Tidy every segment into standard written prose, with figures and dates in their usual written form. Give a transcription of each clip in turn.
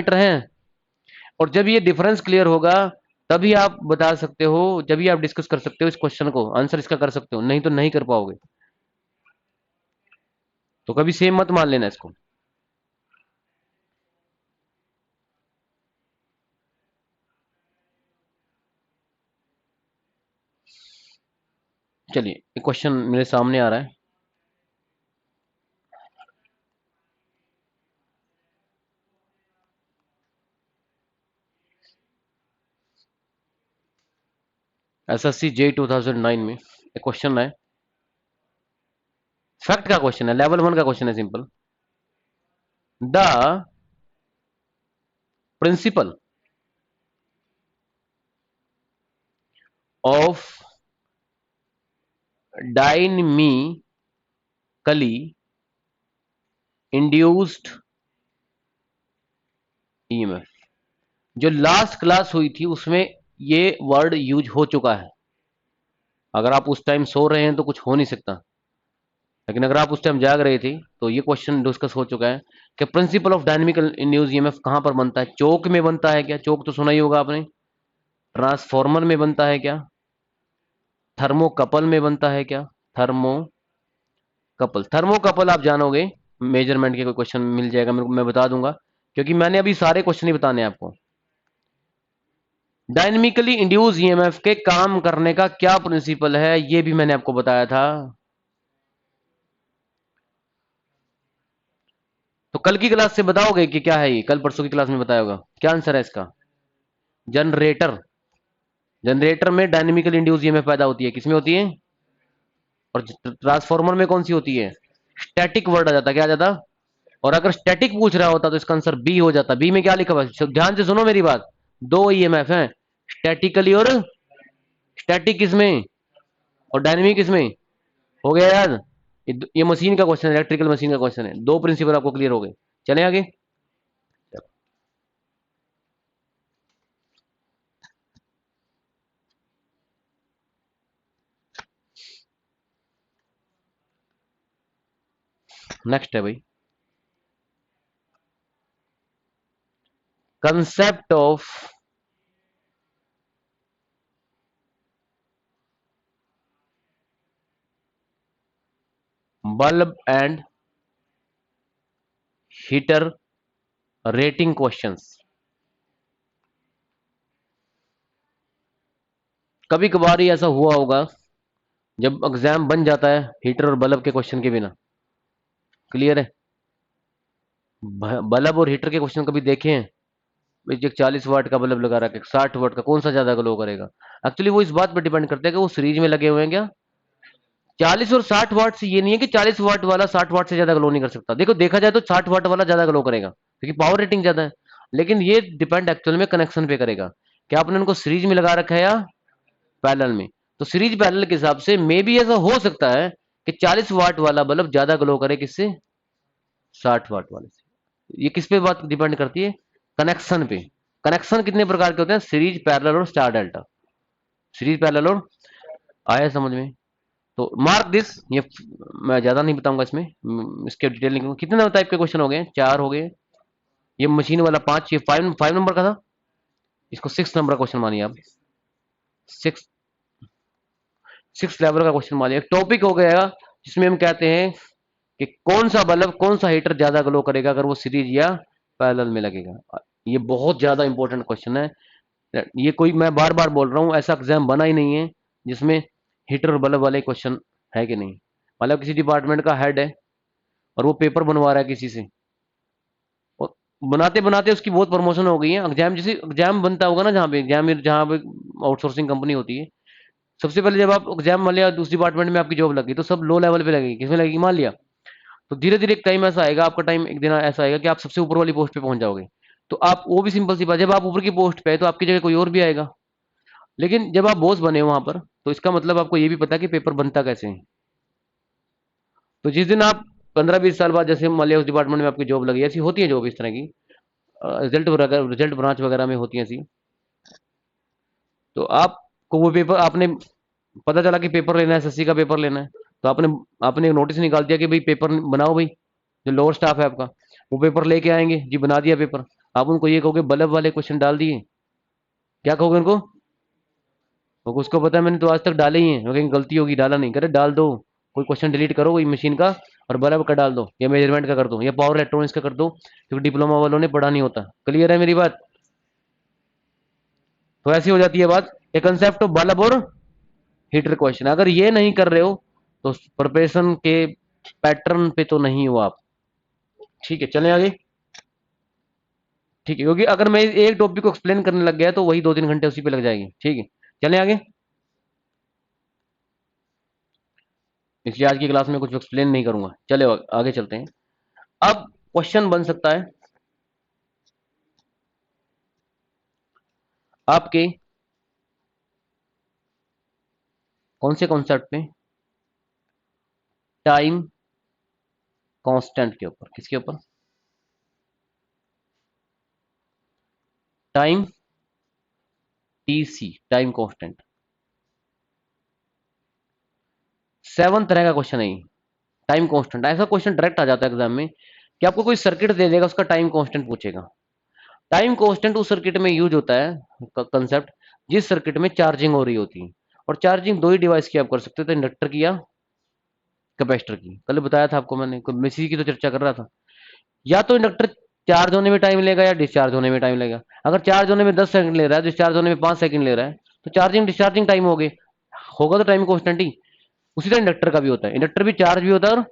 Metre हैं, और जब ये डिफरेंस क्लियर होगा तभी आप बता सकते हो, जब भी आप डिस्कस कर सकते हो इस क्वेश्चन को, आंसर इसका कर सकते हो, नहीं तो नहीं कर पाओगे। तो कभी सेम मत मान लेना इसको। चलिए एक क्वेश्चन मेरे सामने आ रहा है। एसएससी जे 2009 में एक क्वेश्चन है, फैक्ट का क्वेश्चन है, लेवल 1 का क्वेश्चन है, simple. The principle of dynamically induced EMF. जो लास्ट क्लास हुई थी उसमें ये वर्ड यूज हो चुका है। अगर आप उस टाइम सो रहे हैं तो कुछ हो नहीं सकता, लेकिन अगर आप उस टाइम जाग रहे थे तो ये क्वेश्चन डिस्कस हो चुका है कि principle of dynamical induced EMF कहां पर बनता है। चौक में बनता है क्या? चौक तो सुना ही होगा आपने। ट्रांसफॉर्मर में बनता है क्या? थर्मोकपल में बनता है क्या? थर्मोकपल। थर्मोकपल आप जानोगे, मेजरमेंट के कोई क्वेश्चन मिल जाएगा मेरे को, मैं बता दूंगा, क्योंकि मैंने अभी सारे क्वेश्चन ही बताने हैं आपको। डायनेमिकली इंड्यूस ईएमएफ के काम करने का क्या प्रिंसिपल है, ये भी मैंने आपको बताया था। तो कल की क्लास से बताओगे कि क्या है ये? कल परसों की क्लास में बताया होगा। क्या आंसर है इसका? जनरेटर। जनरेटर में डायनेमिकल इंड्यूस ईएमएफ पैदा होती है, किसमें होती है? और ट्रांसफार्मर में कौन सी होती है? स्टैटिक वर्ड आ जाता, क्या आ जाता? और अगर स्टैटिक पूछ रहा होता तो इसका आंसर बी हो जाता। बी में क्या लिखा हुआ है? ध्यान से सुनो मेरी बात। दो ईएमएफ हैं, स्टैटिकली और स्टैटिक किसमें, और डायनेमिक किसमें। हो गया याद? ये मशीन का क्वेश्चन है, इलेक्ट्रिकल मशीन का क्वेश्चन है। दो प्रिंसिपल आपको क्लियर हो गए। चले आगे। नेक्स्ट है भाई, concept of bulb and heater rating questions. कभी कभार ही ऐसा हुआ होगा जब एग्जाम बन जाता है हीटर और बल्ब के क्वेश्चन के बिना। क्लियर है? बल्ब और हीटर के क्वेश्चन कभी देखे हैं? भाई एक 40 वाट का बल्ब लगा रखा है, 60 वाट का, कौन सा ज्यादा ग्लो करेगा? एक्चुअली वो इस बात पर डिपेंड करता है कि वो सीरीज में लगे हुए हैं क्या। 40 और 60 वाट से ये नहीं है कि 40 वाट वाला 60 वाट से ज्यादा ग्लो नहीं कर सकता। देखो देखा जाए तो 60 वाट वाला ज्यादा ग्लो करेगा क्योंकि पावर रेटिंग ज्यादा है, लेकिन ये डिपेंड एक्चुअल में कनेक्शन पे करेगा कि आपने उनको सीरीज में लगा रखा है या पैरेलल में। तो सीरीज पैरेलल के हिसाब से मे भी ऐसा हो सकता है कि 40 वाट वाला बल्ब ज्यादा ग्लो करे किससे, 60 वाट वाले से। ये किस पे बात डिपेंड करती है? कनेक्शन पे। कनेक्शन कितने प्रकार के होते हैं? सीरीज, पैरेलल और स्टार डेल्टा। सीरीज, पैरेलल और, आया समझ में? तो मार्क दिस, ये मैं ज्यादा नहीं बताऊंगा इसमें, इसके डिटेल नहीं। कितने टाइप के क्वेश्चन हो गए? 4 हो गए। ये मशीन वाला 5, ये 5 नंबर का था। इसको 6 नंबर का क्वेश्चन मानिए आप। 6 लेवल का क्वेश्चन मानिए। एक टॉपिक हो गया जिसमें हम कहते हैं कि कौन सा बल्ब, कौन सा हीटर ज्यादा ग्लो करेगा अगर वो सीरीज या पैरेलल में लगेगा। ये बहुत ज्यादा इंपॉर्टेंट क्वेश्चन है। ये कोई, मैं बार बार बोल रहा हूँ, ऐसा एग्जाम बना ही नहीं है जिसमें हीटर और बल्ब वाले क्वेश्चन है कि नहीं। मतलब किसी डिपार्टमेंट का हेड है और वो पेपर बनवा रहा है किसी से, और बनाते बनाते उसकी बहुत प्रमोशन हो गई है। एग्जाम, जैसे एग्जाम बनता होगा ना, जहाँ पे आउटसोर्सिंग कंपनी होती है, सबसे पहले जब आप एग्जाम मान लिया दूसरी डिपार्टमेंट में आपकी जॉब लगी तो सब लो लेवल पे लगेगी, किसमें लगेगी मान लिया। तो धीरे धीरे एक टाइम ऐसा आएगा, आपका टाइम एक दिन ऐसा आएगा कि आप सबसे ऊपर वाली पोस्ट पे पहुंच जाओगे। तो आप, वो भी सिंपल सी बात, जब आप ऊपर की पोस्ट पे है तो आपकी जगह कोई और भी आएगा। लेकिन जब आप बॉस बने वहां पर, तो इसका मतलब आपको ये भी पता है कि पेपर बनता कैसे है। तो जिस दिन आप 15-20 साल बाद, जैसे मान लिया उस डिपार्टमेंट में आपकी जॉब लगी, ऐसी होती है जॉब इस तरह की, रिजल्ट ब्रांच वगैरह में होती है ऐसी। तो आपको वो पेपर, आपने पता चला कि पेपर लेना है, एसएससी का पेपर लेना है, तो आपने आपने नोटिस निकाल दिया कि भाई पेपर बनाओ भाई। जो लोअर स्टाफ है आपका, वो पेपर लेके आएंगे जी, बना दिया पेपर। आप उनको ये कहोगे बल्ब वाले क्वेश्चन डाल दिए, क्या कहोगे उनको? तो उसको पता है मैंने तो आज तक डाले ही हैं, वो कहीं गलती होगी डाला नहीं, करे डाल दो, कोई क्वेश्चन डिलीट करो वही मशीन का और बल्ब का डाल दो, या मेजरमेंट का कर दो, या पावर इलेक्ट्रॉनिक्स का कर दो, क्योंकि डिप्लोमा वालों ने पढ़ा नहीं होता। क्लियर है मेरी बात? तो ऐसी हो जाती है बात। ए कंसेप्ट ऑफ बल्ब और हीटर क्वेश्चन अगर ये नहीं कर रहे हो तो प्रिपरेशन के पैटर्न पे तो नहीं हो आप। ठीक है, चलें आगे। ठीक है, क्योंकि अगर मैं एक टॉपिक को एक्सप्लेन करने लग गया तो वही 2-3 घंटे उसी पे लग जाएंगे। ठीक है, चलें आगे। इसलिए आज की क्लास में कुछ एक्सप्लेन नहीं करूंगा, चले आगे चलते हैं। अब क्वेश्चन बन सकता है आपके कौन से कॉन्सेप्ट पे? टाइम कांस्टेंट के ऊपर। किसके ऊपर? Time TC, time constant. 7 तरह का क्वेश्चन है ये, टाइम कांस्टेंट। ऐसा क्वेश्चन डायरेक्ट आ जाता है एग्जाम में कि आपको कोई सर्किट दे देगा, उसका टाइम कांस्टेंट पूछेगा। टाइम कांस्टेंट उस सर्किट में यूज होता है कंसेप्ट जिस सर्किट में चार्जिंग हो रही होती है। और चार्जिंग दो ही डिवाइस की आप कर सकते हो, तो इंडक्टर की या कैपेसिटर की। कल बताया था आपको मैंने, मैं इसी की तो चर्चा कर रहा था। या तो इंडक्टर चार्ज होने में टाइम लेगा या डिस्चार्ज होने में टाइम लेगा। अगर चार्ज होने में 10 सेकंड ले रहा है, डिस्चार्ज होने में 5 सेकंड ले रहा है, तो चार्जिंग डिस्चार्जिंग टाइम हो गए, होगा तो टाइम कांस्टेंट ही। उसी तरह इंडक्टर का भी होता है, इंडक्टर भी चार्ज भी होता है, और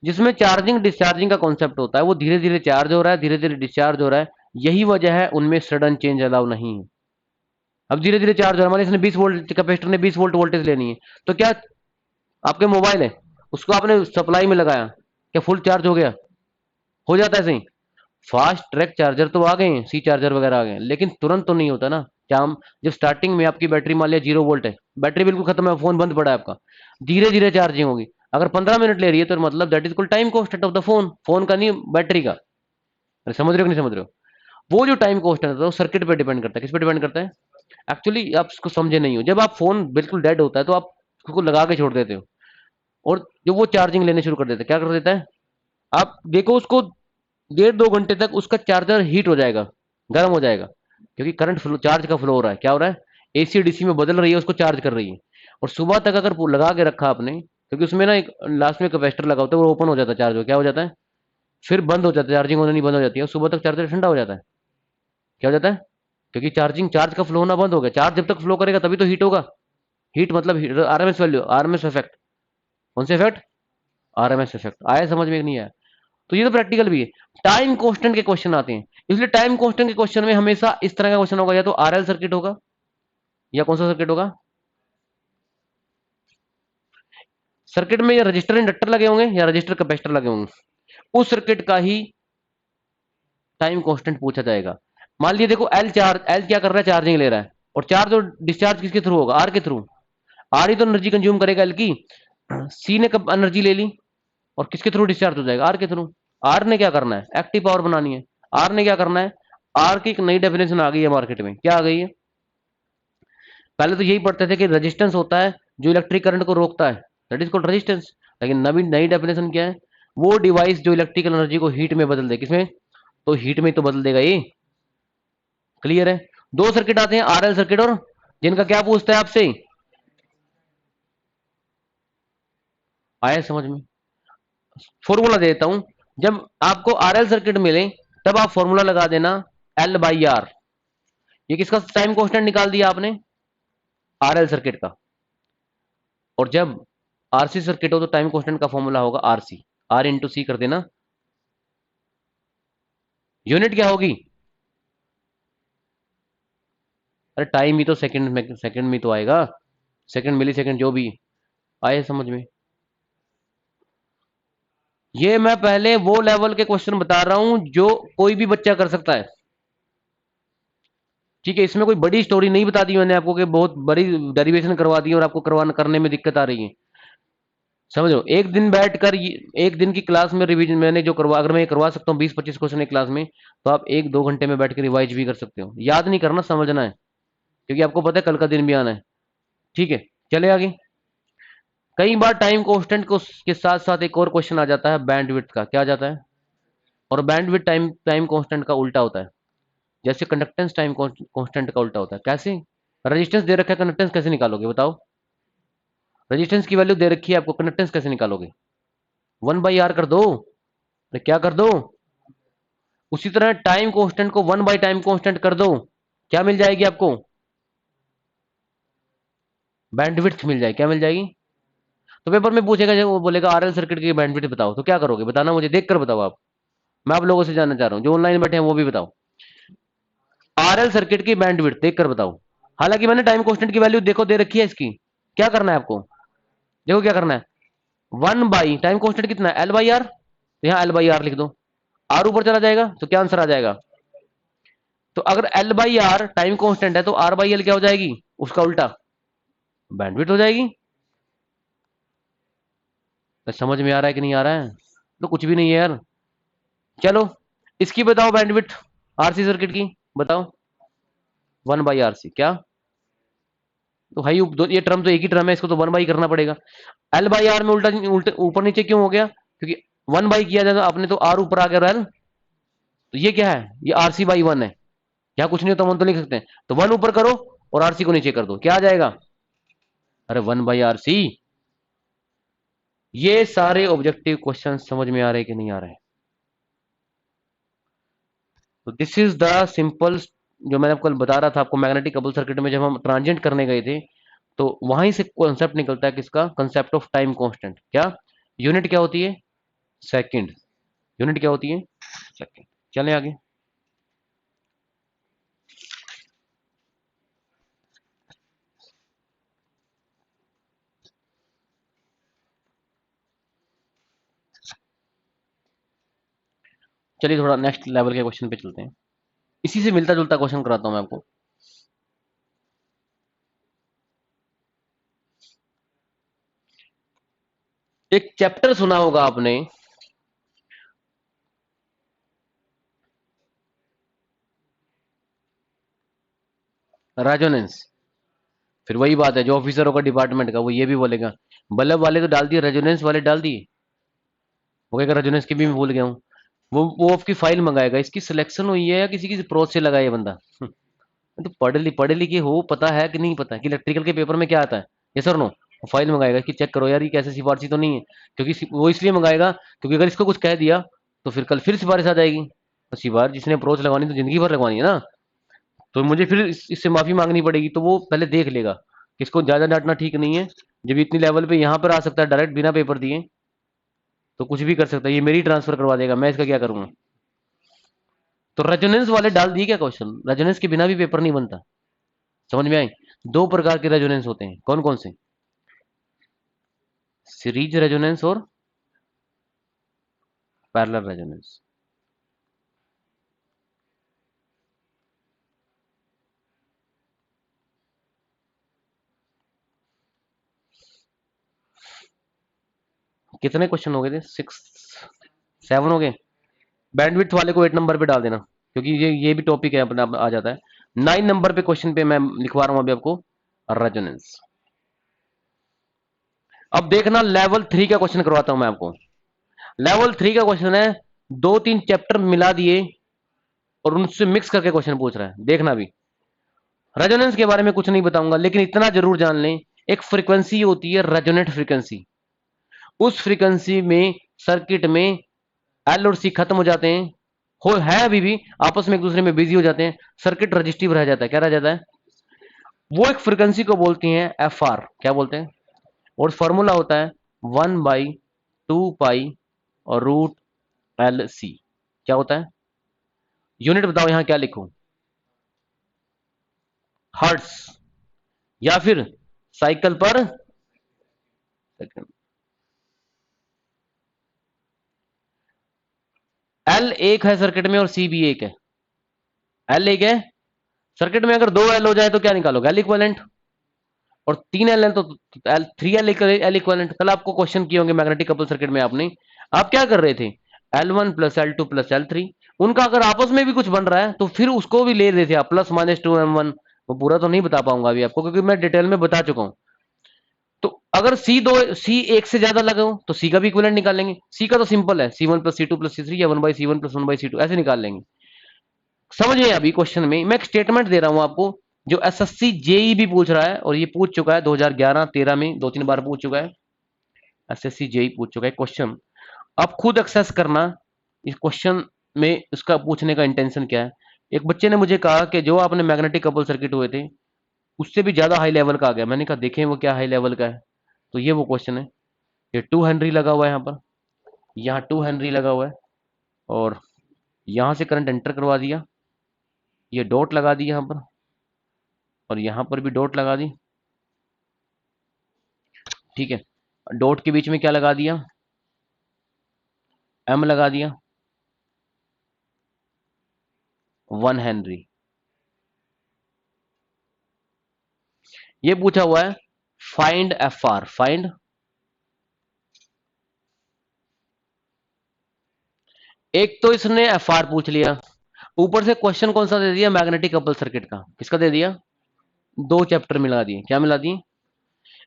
जिसमें चार्जिंग डिस्चार्जिंग का कॉन्सेप्ट होता है, वो धीरे धीरे चार्ज हो रहा है, धीरे धीरे डिस्चार्ज हो रहा है। यही वजह है उनमें सडन चेंज अलाउ नहीं है। अब धीरे धीरे चार्ज हो रहा है, मान इसने 20 वोल्ट कैपेसिटर ने 20 वोल्ट वोल्टेज लेनी है, तो क्या आपके मोबाइल है, उसको आपने सप्लाई में लगाया, क्या फुल चार्ज हो गया? हो जाता है सही। फास्ट ट्रैक चार्जर तो आ गए हैं, सी चार्जर वगैरह आ गए हैं, लेकिन तुरंत तो नहीं होता ना। क्या हम जब स्टार्टिंग में आपकी बैटरी मान लिया 0 वोल्ट है, बैटरी बिल्कुल खत्म है, फोन बंद पड़ा है आपका, धीरे धीरे चार्जिंग होगी। अगर 15 मिनट ले रही है तो मतलब that is called time constant of the phone, phone का नहीं, बैटरी का। अरे समझ रहे हो कि नहीं समझ रहे हो? वो जो टाइम कॉन्स्टेंट होता है वो सर्किट पे डिपेंड करता है। किस पे डिपेंड करता है? एक्चुअली आप इसको समझे नहीं हो। जब आप फोन बिल्कुल डेड होता है तो आप उसको लगा के छोड़ देते हो, और जब वो चार्जिंग लेने शुरू कर देता है, क्या कर देता है, आप देखो उसको 1.5-2 घंटे तक उसका चार्जर हीट हो जाएगा, गर्म हो जाएगा, क्योंकि करंट फ्लो, चार्ज का फ्लो हो रहा है। क्या हो रहा है? एसी डीसी में बदल रही है, उसको चार्ज कर रही है। और सुबह तक अगर लगा के रखा आपने, क्योंकि उसमें ना एक लास्ट में कैपेसिटर लगा होता है, वो ओपन हो जाता है, चार्ज हो, क्या हो जाता है, फिर बंद हो जाता है, चार्जिंग होना नहीं, बंद हो जाती है, और सुबह तक चार्जर ठंडा हो जाता है। क्या हो जाता है? क्योंकि चार्ज का फ्लो होना बंद हो गया। चार्ज जब तक फ्लो करेगा तभी तो हीट होगा। हीट मतलब आरएमएस वैल्यू, आरएमएस इफेक्ट। कौन से इफेक्ट? RMS effect. आया समझ में? नहीं आया? तो ये तो प्रैक्टिकल भी है। टाइम कांस्टेंट के क्वेश्चन आते हैं, इसलिए टाइम कांस्टेंट के क्वेश्चन में हमेशा इस तरह का क्वेश्चन होगा, या तो आरएल सर्किट होगा, या कौन सा सर्किट होगा, सर्किट में या रजिस्टर इंडक्टर लगे होंगे या रजिस्टर कैपेसिटर लगे होंगे, उस सर्किट का ही टाइम कांस्टेंट पूछा जाएगा। मान लीजिए देखो, एल क्या कर रहा है, चार्जिंग ले रहा है, और चार्ज और डिस्चार्ज किसके थ्रू होगा? आर के थ्रू। आर ही तो एनर्जी कंज्यूम करेगा एल की। सी ने कब एनर्जी ले ली, और किसके थ्रू डिस्चार्ज हो जाएगा? आर के थ्रू। आर ने क्या करना है? एक्टिव पावर बनानी है। आर ने क्या करना है? आर की एक नई डेफिनेशन आ गई है मार्केट में। क्या आ गई है? पहले तो यही पढ़ते थे कि रेजिस्टेंस होता है जो इलेक्ट्रिक करंट को रोकता है, दैट इज कॉल्ड रेजिस्टेंस। लेकिन नवी नई डेफिनेशन क्या है? वो डिवाइस जो इलेक्ट्रिकल एनर्जी को हीट में बदल दे। किसमें? तो हीट में तो बदल देगा ये। क्लियर है? दो सर्किट आते हैं, आरएल सर्किट और, जिनका क्या पूछता है आपसे? आया समझ में? फॉर्मूला दे देता हूं। जब आपको आरएल सर्किट मिले तब आप फॉर्मूला लगा देना L/R। ये किसका टाइम कांस्टेंट निकाल दिया आपने? आरएल सर्किट का। और जब आरसी सर्किट हो तो टाइम कांस्टेंट का फॉर्मूला होगा आरसी, आर इंटू सी कर देना। यूनिट क्या होगी? अरे टाइम ही तो सेकंड में, सेकंड में तो आएगा, सेकंड मिली सेकंड जो भी। आए समझ में? ये मैं पहले वो लेवल के क्वेश्चन बता रहा हूं जो कोई भी बच्चा कर सकता है। ठीक है, इसमें कोई बड़ी स्टोरी नहीं बता दी मैंने आपको कि बहुत बड़ी डेरिवेशन करवा दी और आपको करवाना करने में दिक्कत आ रही है। समझो, एक दिन बैठकर एक दिन की क्लास में रिवीजन मैंने जो करवा, अगर मैं करवा सकता हूँ 20-25 क्वेश्चन एक क्लास में, तो आप 1-2 घंटे में बैठ कर रिवाइज भी कर सकते हो। याद नहीं करना, समझना है, क्योंकि आपको पता है कल का दिन भी आना है। ठीक है, चले आगे। कई बार टाइम कांस्टेंट को के साथ साथ एक और क्वेश्चन आ जाता है बैंडविड्थ का। क्या आ जाता है? और बैंडविड्थ टाइम टाइम कांस्टेंट का उल्टा होता है। जैसे कंडक्टेंस टाइम कांस्टेंट का उल्टा होता है। कैसे? रेजिस्टेंस दे रखा है, कंडक्टेंस कैसे निकालोगे बताओ? रेजिस्टेंस की वैल्यू दे रखी है आपको, कंडक्टेंस कैसे निकालोगे? 1/r कर दो। तो क्या कर दो? उसी तरह टाइम कांस्टेंट को 1/टाइम कांस्टेंट कर दो, क्या मिल जाएगी आपको? बैंडविड्थ मिल जाएगी। क्या मिल जाएगी? तो पेपर में पूछेगा, जब वो बोलेगा आरएल सर्किट की बैंडविड्थ बताओ, तो क्या करोगे? बताना मुझे, देख कर बताओ आप। मैं आप लोगों से जानना चाह रहा हूँ, जो ऑनलाइन बैठे हैं वो भी बताओ। आरएल सर्किट की बैंडविड्थ देख कर बताओ। हालांकि मैंने टाइम कांस्टेंट की वैल्यू देखो दे रखी है इसकी। क्या करना है आपको? देखो क्या करना है। 1/टाइम कांस्टेंट कितना है? L/R। तो यहाँ L/R लिख दो, आर ऊपर चला जाएगा तो क्या आंसर आ जाएगा? तो अगर L/R टाइम कांस्टेंट है तो R/L क्या हो जाएगी? उसका उल्टा बैंडविड्थ हो जाएगी। तो समझ में आ रहा है कि नहीं आ रहा है? तो कुछ भी नहीं है यार। चलो इसकी बताओ बैंडविड्थ, आरसी सर्किट की बताओ। 1/RC क्या? तो भाई ये टर्म तो एक ही टर्म है, इसको तो 1/, करना पड़ेगा। L/R में उल्टा उल्टे ऊपर नीचे क्यों हो गया? क्योंकि 1/, किया जाएगा आपने तो R ऊपर आ गया L। तो ये क्या है? ये RC/1 है। यहाँ कुछ नहीं होता, 1 तो लिख सकते हैं। तो 1 ऊपर करो और RC को नीचे कर दो, क्या आ जाएगा? अरे 1/RC। ये सारे ऑब्जेक्टिव क्वेश्चन समझ में आ रहे कि नहीं आ रहे? तो दिस इज द सिंपल, जो मैंने आपको बता रहा था आपको, मैग्नेटिक कपल सर्किट में जब हम ट्रांजिएंट करने गए थे, तो वहीं से कॉन्सेप्ट निकलता है किसका? Concept of time constant. क्या यूनिट क्या होती है? सेकंड। यूनिट क्या होती है? सेकंड। चलें आगे। चलिए थोड़ा नेक्स्ट लेवल के क्वेश्चन पे चलते हैं। इसी से मिलता जुलता क्वेश्चन कराता हूं मैं आपको। एक चैप्टर सुना होगा आपने, रेजोनेंस। फिर वही बात है, जो ऑफिसर होगा डिपार्टमेंट का वो ये भी बोलेगा बल्ब वाले तो डाल दिए, रेजोनेंस वाले डाल दिए। वो कहेगा रेजोनेंस की भी मैं भूल गया हूँ। वो आपकी फाइल मंगाएगा, इसकी सिलेक्शन हुई है या किसी की प्रोच से लगाया बंदा। तो पढ़े लिखे हो, पता है कि नहीं पता कि इलेक्ट्रिकल के पेपर में क्या आता है? ये सर नो। फाइल मंगाएगा कि चेक करो यार ये कैसे सिफारसी तो नहीं है। क्योंकि वो इसलिए मंगाएगा क्योंकि अगर इसको कुछ कह दिया तो फिर कल फिर सिफारिश आ जाएगी। तो सिफारिश जिसने अप्रोच लगवानी तो जिंदगी भर लगवानी है ना। तो मुझे फिर इससे माफी मांगनी पड़ेगी, तो वो पहले देख लेगा कि इसको ज्यादा डांटना ठीक नहीं है। जब इतनी लेवल पे यहाँ पर आ सकता है डायरेक्ट बिना पेपर दिए, तो कुछ भी कर सकता है, ये मेरी ट्रांसफर करवा देगा, मैं इसका क्या करूंगा? तो रेजोनेंस वाले डाल दिए क्या क्वेश्चन? रेजोनेंस के बिना भी पेपर नहीं बनता। समझ में आई? दो प्रकार के रेजोनेंस होते हैं, कौन कौन से? सीरीज रेजोनेंस और पैरेलल रेजोनेंस। कितने क्वेश्चन हो गए थे? 6 7 हो गए। बैंडविड्थ वाले को 8 नंबर पे डाल देना, क्योंकि ये भी टॉपिक है अपना आ जाता है। 9 नंबर पे क्वेश्चन पे मैं लिखवा रहा हूं अभी आपको रेजोनेंस। अब देखना लेवल 3 का क्वेश्चन करवाता हूं मैं आपको। लेवल 3 का क्वेश्चन है, 2-3 चैप्टर मिला दिए और उनसे मिक्स करके क्वेश्चन पूछ रहा है, देखना भी। रेजोनेंस के बारे में कुछ नहीं बताऊंगा, लेकिन इतना जरूर जान लें, एक फ्रीक्वेंसी होती है रेजोनेट फ्रीक्वेंसी। उस फ्रीक्वेंसी में सर्किट में एल और सी खत्म हो जाते हैं, हो है अभी भी आपस में एक दूसरे में बिजी हो जाते हैं, सर्किट रजिस्टिव रह जाता है। क्या रह जाता है? वो एक फ्रीक्वेंसी को बोलती हैं एफ आर। क्या बोलते हैं? और फॉर्मूला होता है 1/2 पाई और √LC। क्या होता है? यूनिट बताओ यहां क्या लिखूं? हर्ट्स या फिर साइकिल पर सेकंड। एल एक है सर्किट में और सी भी एक है। एल एक है सर्किट में, अगर 2 एल हो जाए तो क्या निकालोगे? L equivalent. और 3 एल है तो एल 3 एल इक्वलेंट। कल आपको क्वेश्चन किए होंगे मैग्नेटिक कपल सर्किट में, आपने आप क्या कर रहे थे? L1 + L2 + L3, उनका अगर आपस में भी कुछ बन रहा है तो फिर उसको भी ले रहे थे आप, +-2M1। वो पूरा तो नहीं बता पाऊंगा अभी आपको, क्योंकि मैं डिटेल में बता चुका हूं। तो अगर सी एक से ज्यादा लगे हो तो सी का भी इक्विवेलेंट निकाल लेंगे। सी का तो सिंपल है, C1 + C2 + C3 या 1/C1 + 1/C2 ऐसे निकाल लेंगे। समझ में अभी क्वेश्चन में मैं एक स्टेटमेंट दे रहा हूं आपको, जो एसएससी जेई भी पूछ रहा है, और ये पूछ चुका है 2011-13 में 2-3 बार पूछ चुका है। एसएससी जेई पूछ चुका है क्वेश्चन। आप खुद एक्सेस करना इस क्वेश्चन में, उसका पूछने का इंटेंशन क्या है। एक बच्चे ने मुझे कहा कि जो आपने मैग्नेटिक कपल सर्किट हुए थे उससे भी ज्यादा हाई लेवल का आ गया। मैंने कहा देखें वो क्या हाई लेवल का है। तो ये वो क्वेश्चन है। ये 2 हेनरी लगा हुआ है यहाँ पर, यहाँ 2 हेनरी लगा हुआ है, और यहां से करंट एंटर करवा दिया, ये डॉट लगा दी यहाँ पर, और यहाँ पर भी डॉट लगा दी। ठीक है, डॉट के बीच में क्या लगा दिया, एम लगा दिया, 1 हेनरी। ये पूछा हुआ है फाइंड एफ आर, फाइंड। एक तो इसने एफ आर पूछ लिया, ऊपर से क्वेश्चन कौन सा दे दिया, मैग्नेटिक कपल सर्किट का। किसका दे दिया, 2 चैप्टर मिला दिए। क्या मिला दिए।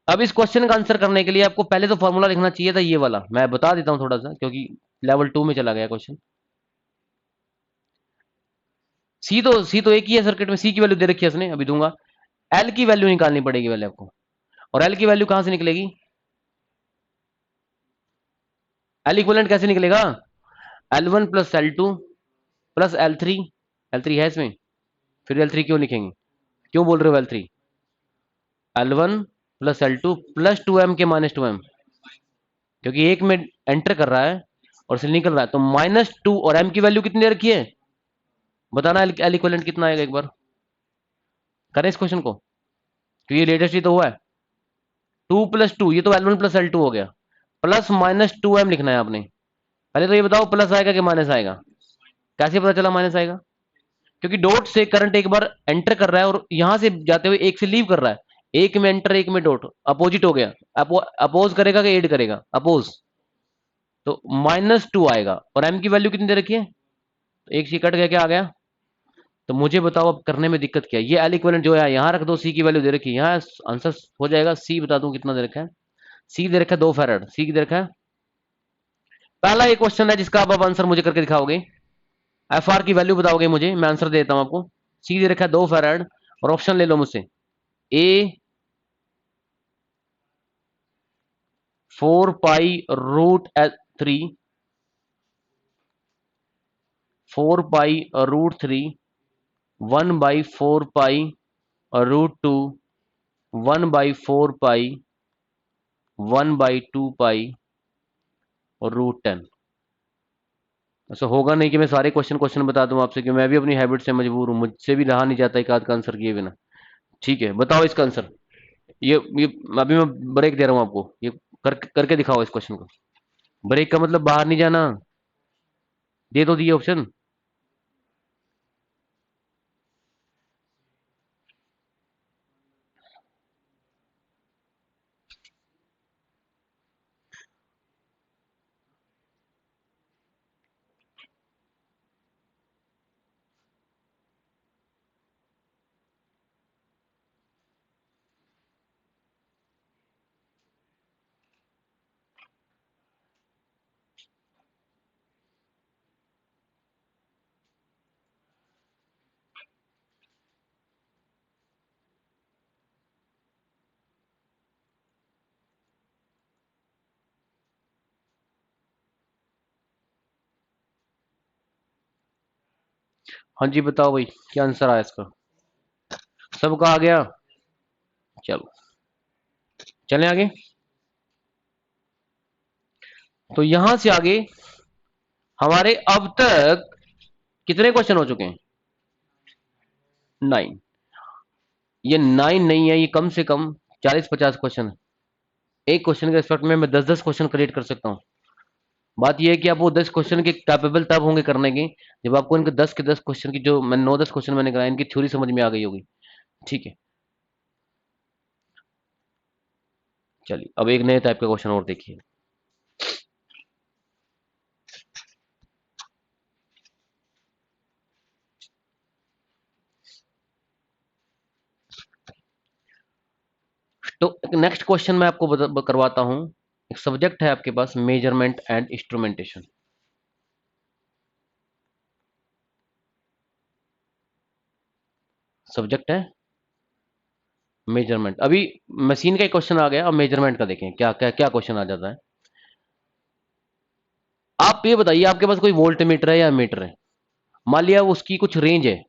अब इस क्वेश्चन का आंसर करने के लिए आपको पहले तो फॉर्मूला लिखना चाहिए था, ये वाला मैं बता देता हूं थोड़ा सा, क्योंकि लेवल 2 में चला गया क्वेश्चन। सी तो एक ही है सर्किट में, सी की वैल्यू दे रखी है इसने, अभी दूंगा। एल की वैल्यू निकालनी पड़ेगी पहले आपको, और एल की वैल्यू कहां से निकलेगी, एल इक्वलेंट कैसे निकलेगा, L1 plus L2 plus L3। L3 है इसमें, फिर L3 क्यों लिखेंगे, क्यों बोल रहे हो L3, L1 plus L2 plus 2M के माइनस 2M, क्योंकि एक में एंटर कर रहा है और से निकल रहा है, तो -2, और M की वैल्यू कितनी दे रखी है, बताना एल इक्वलेंट कितना आएगा एक बार, करें इस क्वेश्चन को, क्योंकि ये लेटेस्ट ही तो हुआ है। 2 + 2, ये तो L1 प्लस L2 हो गया, प्लस -2M लिखना है आपने। पहले तो ये बताओ प्लस आएगा कि माइनस आएगा, कैसे पता चला माइनस आएगा, क्योंकि डॉट से करंट एक बार एंटर कर रहा है और यहां से जाते हुए एक से लीव कर रहा है, एक में एंटर एक में डॉट, अपोजिट हो गया। अपोज करेगा कि एड करेगा, अपोज, तो -2 आएगा, और एम की वैल्यू कितनी दे रखी है, तो एक सी कट गया, क्या आ गया। तो मुझे बताओ अब करने में दिक्कत क्या है, ये एल इक्विवेलेंट जो है यहाँ रख दो, सी की वैल्यू दे रखी है, यहाँ आंसर हो जाएगा। सी बता दूं कितना दे रखा है, सी दे रखा है 2 फैराड, सी की दे रखा है। पहला एक क्वेश्चन है जिसका आप आंसर मुझे करके दिखाओगे, एफ आर की वैल्यू बताओगे मुझे, मैं आंसर देता हूं आपको। सी दे रखा है 2 फैराड, और ऑप्शन ले लो मुझसे, A 4 pi root 3, 4 pi root 3, 1/4 pi root 2, 1/4 pi, 1/2 pi, और √10। ऐसा होगा नहीं कि मैं सारे क्वेश्चन क्वेश्चन बता दूं आपसे, कि मैं भी अपनी हैबिट से मजबूर हूं, मुझसे भी रहा नहीं जाता एक आध का आंसर किए बिना। ठीक है, बताओ इसका आंसर। ये अभी मैं ब्रेक दे रहा हूं आपको, ये करके दिखाओ इस क्वेश्चन को। ब्रेक का मतलब बाहर नहीं जाना, दे दो दिए ऑप्शन। हाँ जी बताओ भाई, क्या आंसर आया इसका, सबका आ गया। चलो चलें आगे। तो यहां से आगे हमारे अब तक कितने क्वेश्चन हो चुके हैं, 9। ये 9 नहीं है, ये कम से कम 40-50 क्वेश्चन है। एक क्वेश्चन के रिस्पेक्ट में मैं 10-10 क्वेश्चन क्रिएट कर सकता हूँ। बात यह है कि आप वो 10 क्वेश्चन के कैपेबल तब होंगे करने के, जब आपको इनके 10 के 10 क्वेश्चन की, जो मैं 9-10 क्वेश्चन मैंने कराया, इनकी थ्योरी समझ में आ गई होगी। ठीक है, चलिए अब एक नए टाइप का क्वेश्चन और देखिए। तो नेक्स्ट क्वेश्चन मैं आपको करवाता हूं। एक सब्जेक्ट है आपके पास, मेजरमेंट एंड इंस्ट्रूमेंटेशन। सब्जेक्ट है मेजरमेंट। अभी मशीन का एक क्वेश्चन आ गया, अब मेजरमेंट का देखें क्या क्या क्या क्वेश्चन आ जाता है। आप ये बताइए, आपके पास कोई वोल्ट मीटर है या मीटर है, मान लिया उसकी कुछ रेंज है।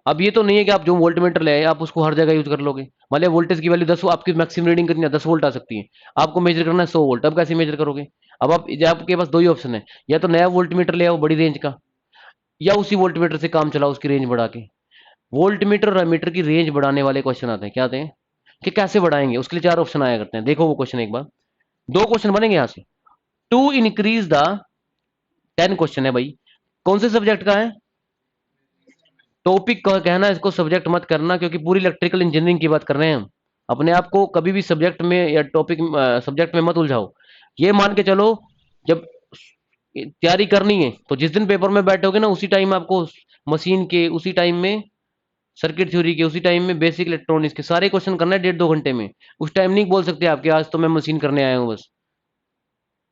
अब ये तो नहीं है कि आप जो वोल्ट मीटर ले आए आप उसको हर जगह यूज कर लोगे। मान लिया वोल्टेज की वैल्यू 10, आपकी मैक्सिमम रीडिंग कितनी है, 10 वोल्ट आ सकती है। आपको मेजर करना है 100 वोल्ट, अब कैसे मेजर करोगे। अब आपके पास दो ही ऑप्शन है, या तो नया वोल्ट मीटर ले आओ बड़ी रेंज का, या उसी वोल्ट मीटर से काम चलाओ उसकी रेंज बढ़ा के। वोल्ट मीटर और मीटर की रेंज बढ़ाने वाले क्वेश्चन आते हैं, क्या आते हैं कि कैसे बढ़ाएंगे, उसके लिए चार ऑप्शन आया करते हैं। देखो वो क्वेश्चन एक बार, दो क्वेश्चन बनेंगे यहां से। टू इंक्रीज द 10 क्वेश्चन है भाई, कौन से सब्जेक्ट का है, टॉपिक का कहना है इसको, सब्जेक्ट मत करना, क्योंकि पूरी इलेक्ट्रिकल इंजीनियरिंग की बात कर रहे हैं हम। अपने आप को कभी भी सब्जेक्ट में या टॉपिक सब्जेक्ट में मत उलझाओ। ये मान के चलो, जब तैयारी करनी है तो जिस दिन पेपर में बैठोगे ना उसी टाइम आपको मशीन के, उसी टाइम में सर्किट थ्योरी के, उसी टाइम में बेसिक इलेक्ट्रॉनिक्स के सारे क्वेश्चन करना है 1.5-2 घंटे में। उस टाइम नहीं बोल सकते आपके आज तो मैं मशीन करने आया हूँ बस।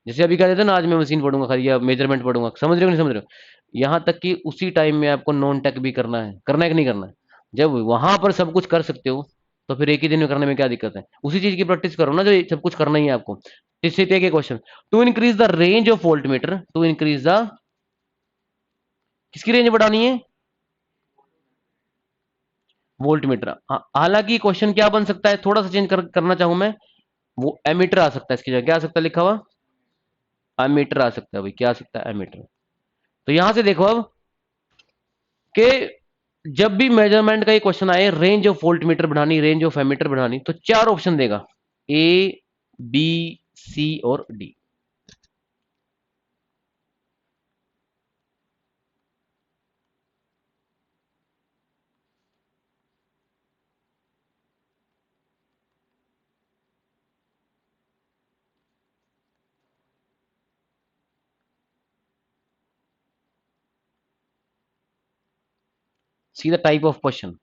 जैसे अभी कह देते ना आज मैं मशीन पढ़ूंगा खाली या मेजरमेंट पढ़ूंगा, समझ रहे हो नहीं समझ रहे हो। यहाँ तक कि उसी टाइम में आपको नॉन टेक भी करना है कि नहीं करना है। जब वहां पर सब कुछ कर सकते हो तो फिर एक ही दिन में करने में क्या दिक्कत है, उसी चीज की प्रैक्टिस करो ना जो सब कुछ करना ही है आपको। इससे के question, to increase the range of volt meter, to increase the, किसकी रेंज बढ़ानी है, वोल्ट मीटर। हालांकि क्वेश्चन क्या बन सकता है, थोड़ा सा चेंज करना चाहूं मैं, वो एमीटर आ सकता है इसकी जगह, क्या आ सकता है लिखा हुआ, एमीटर आ सकता है भाई, क्या आ सकता है एमीटर। तो यहां से देखो अब कि जब भी मेजरमेंट का ये क्वेश्चन आए, रेंज ऑफ वोल्ट मीटर बढ़ानी, रेंज ऑफ एमीटर बढ़ानी, तो चार ऑप्शन देगा, ए बी सी और D. See the type of question.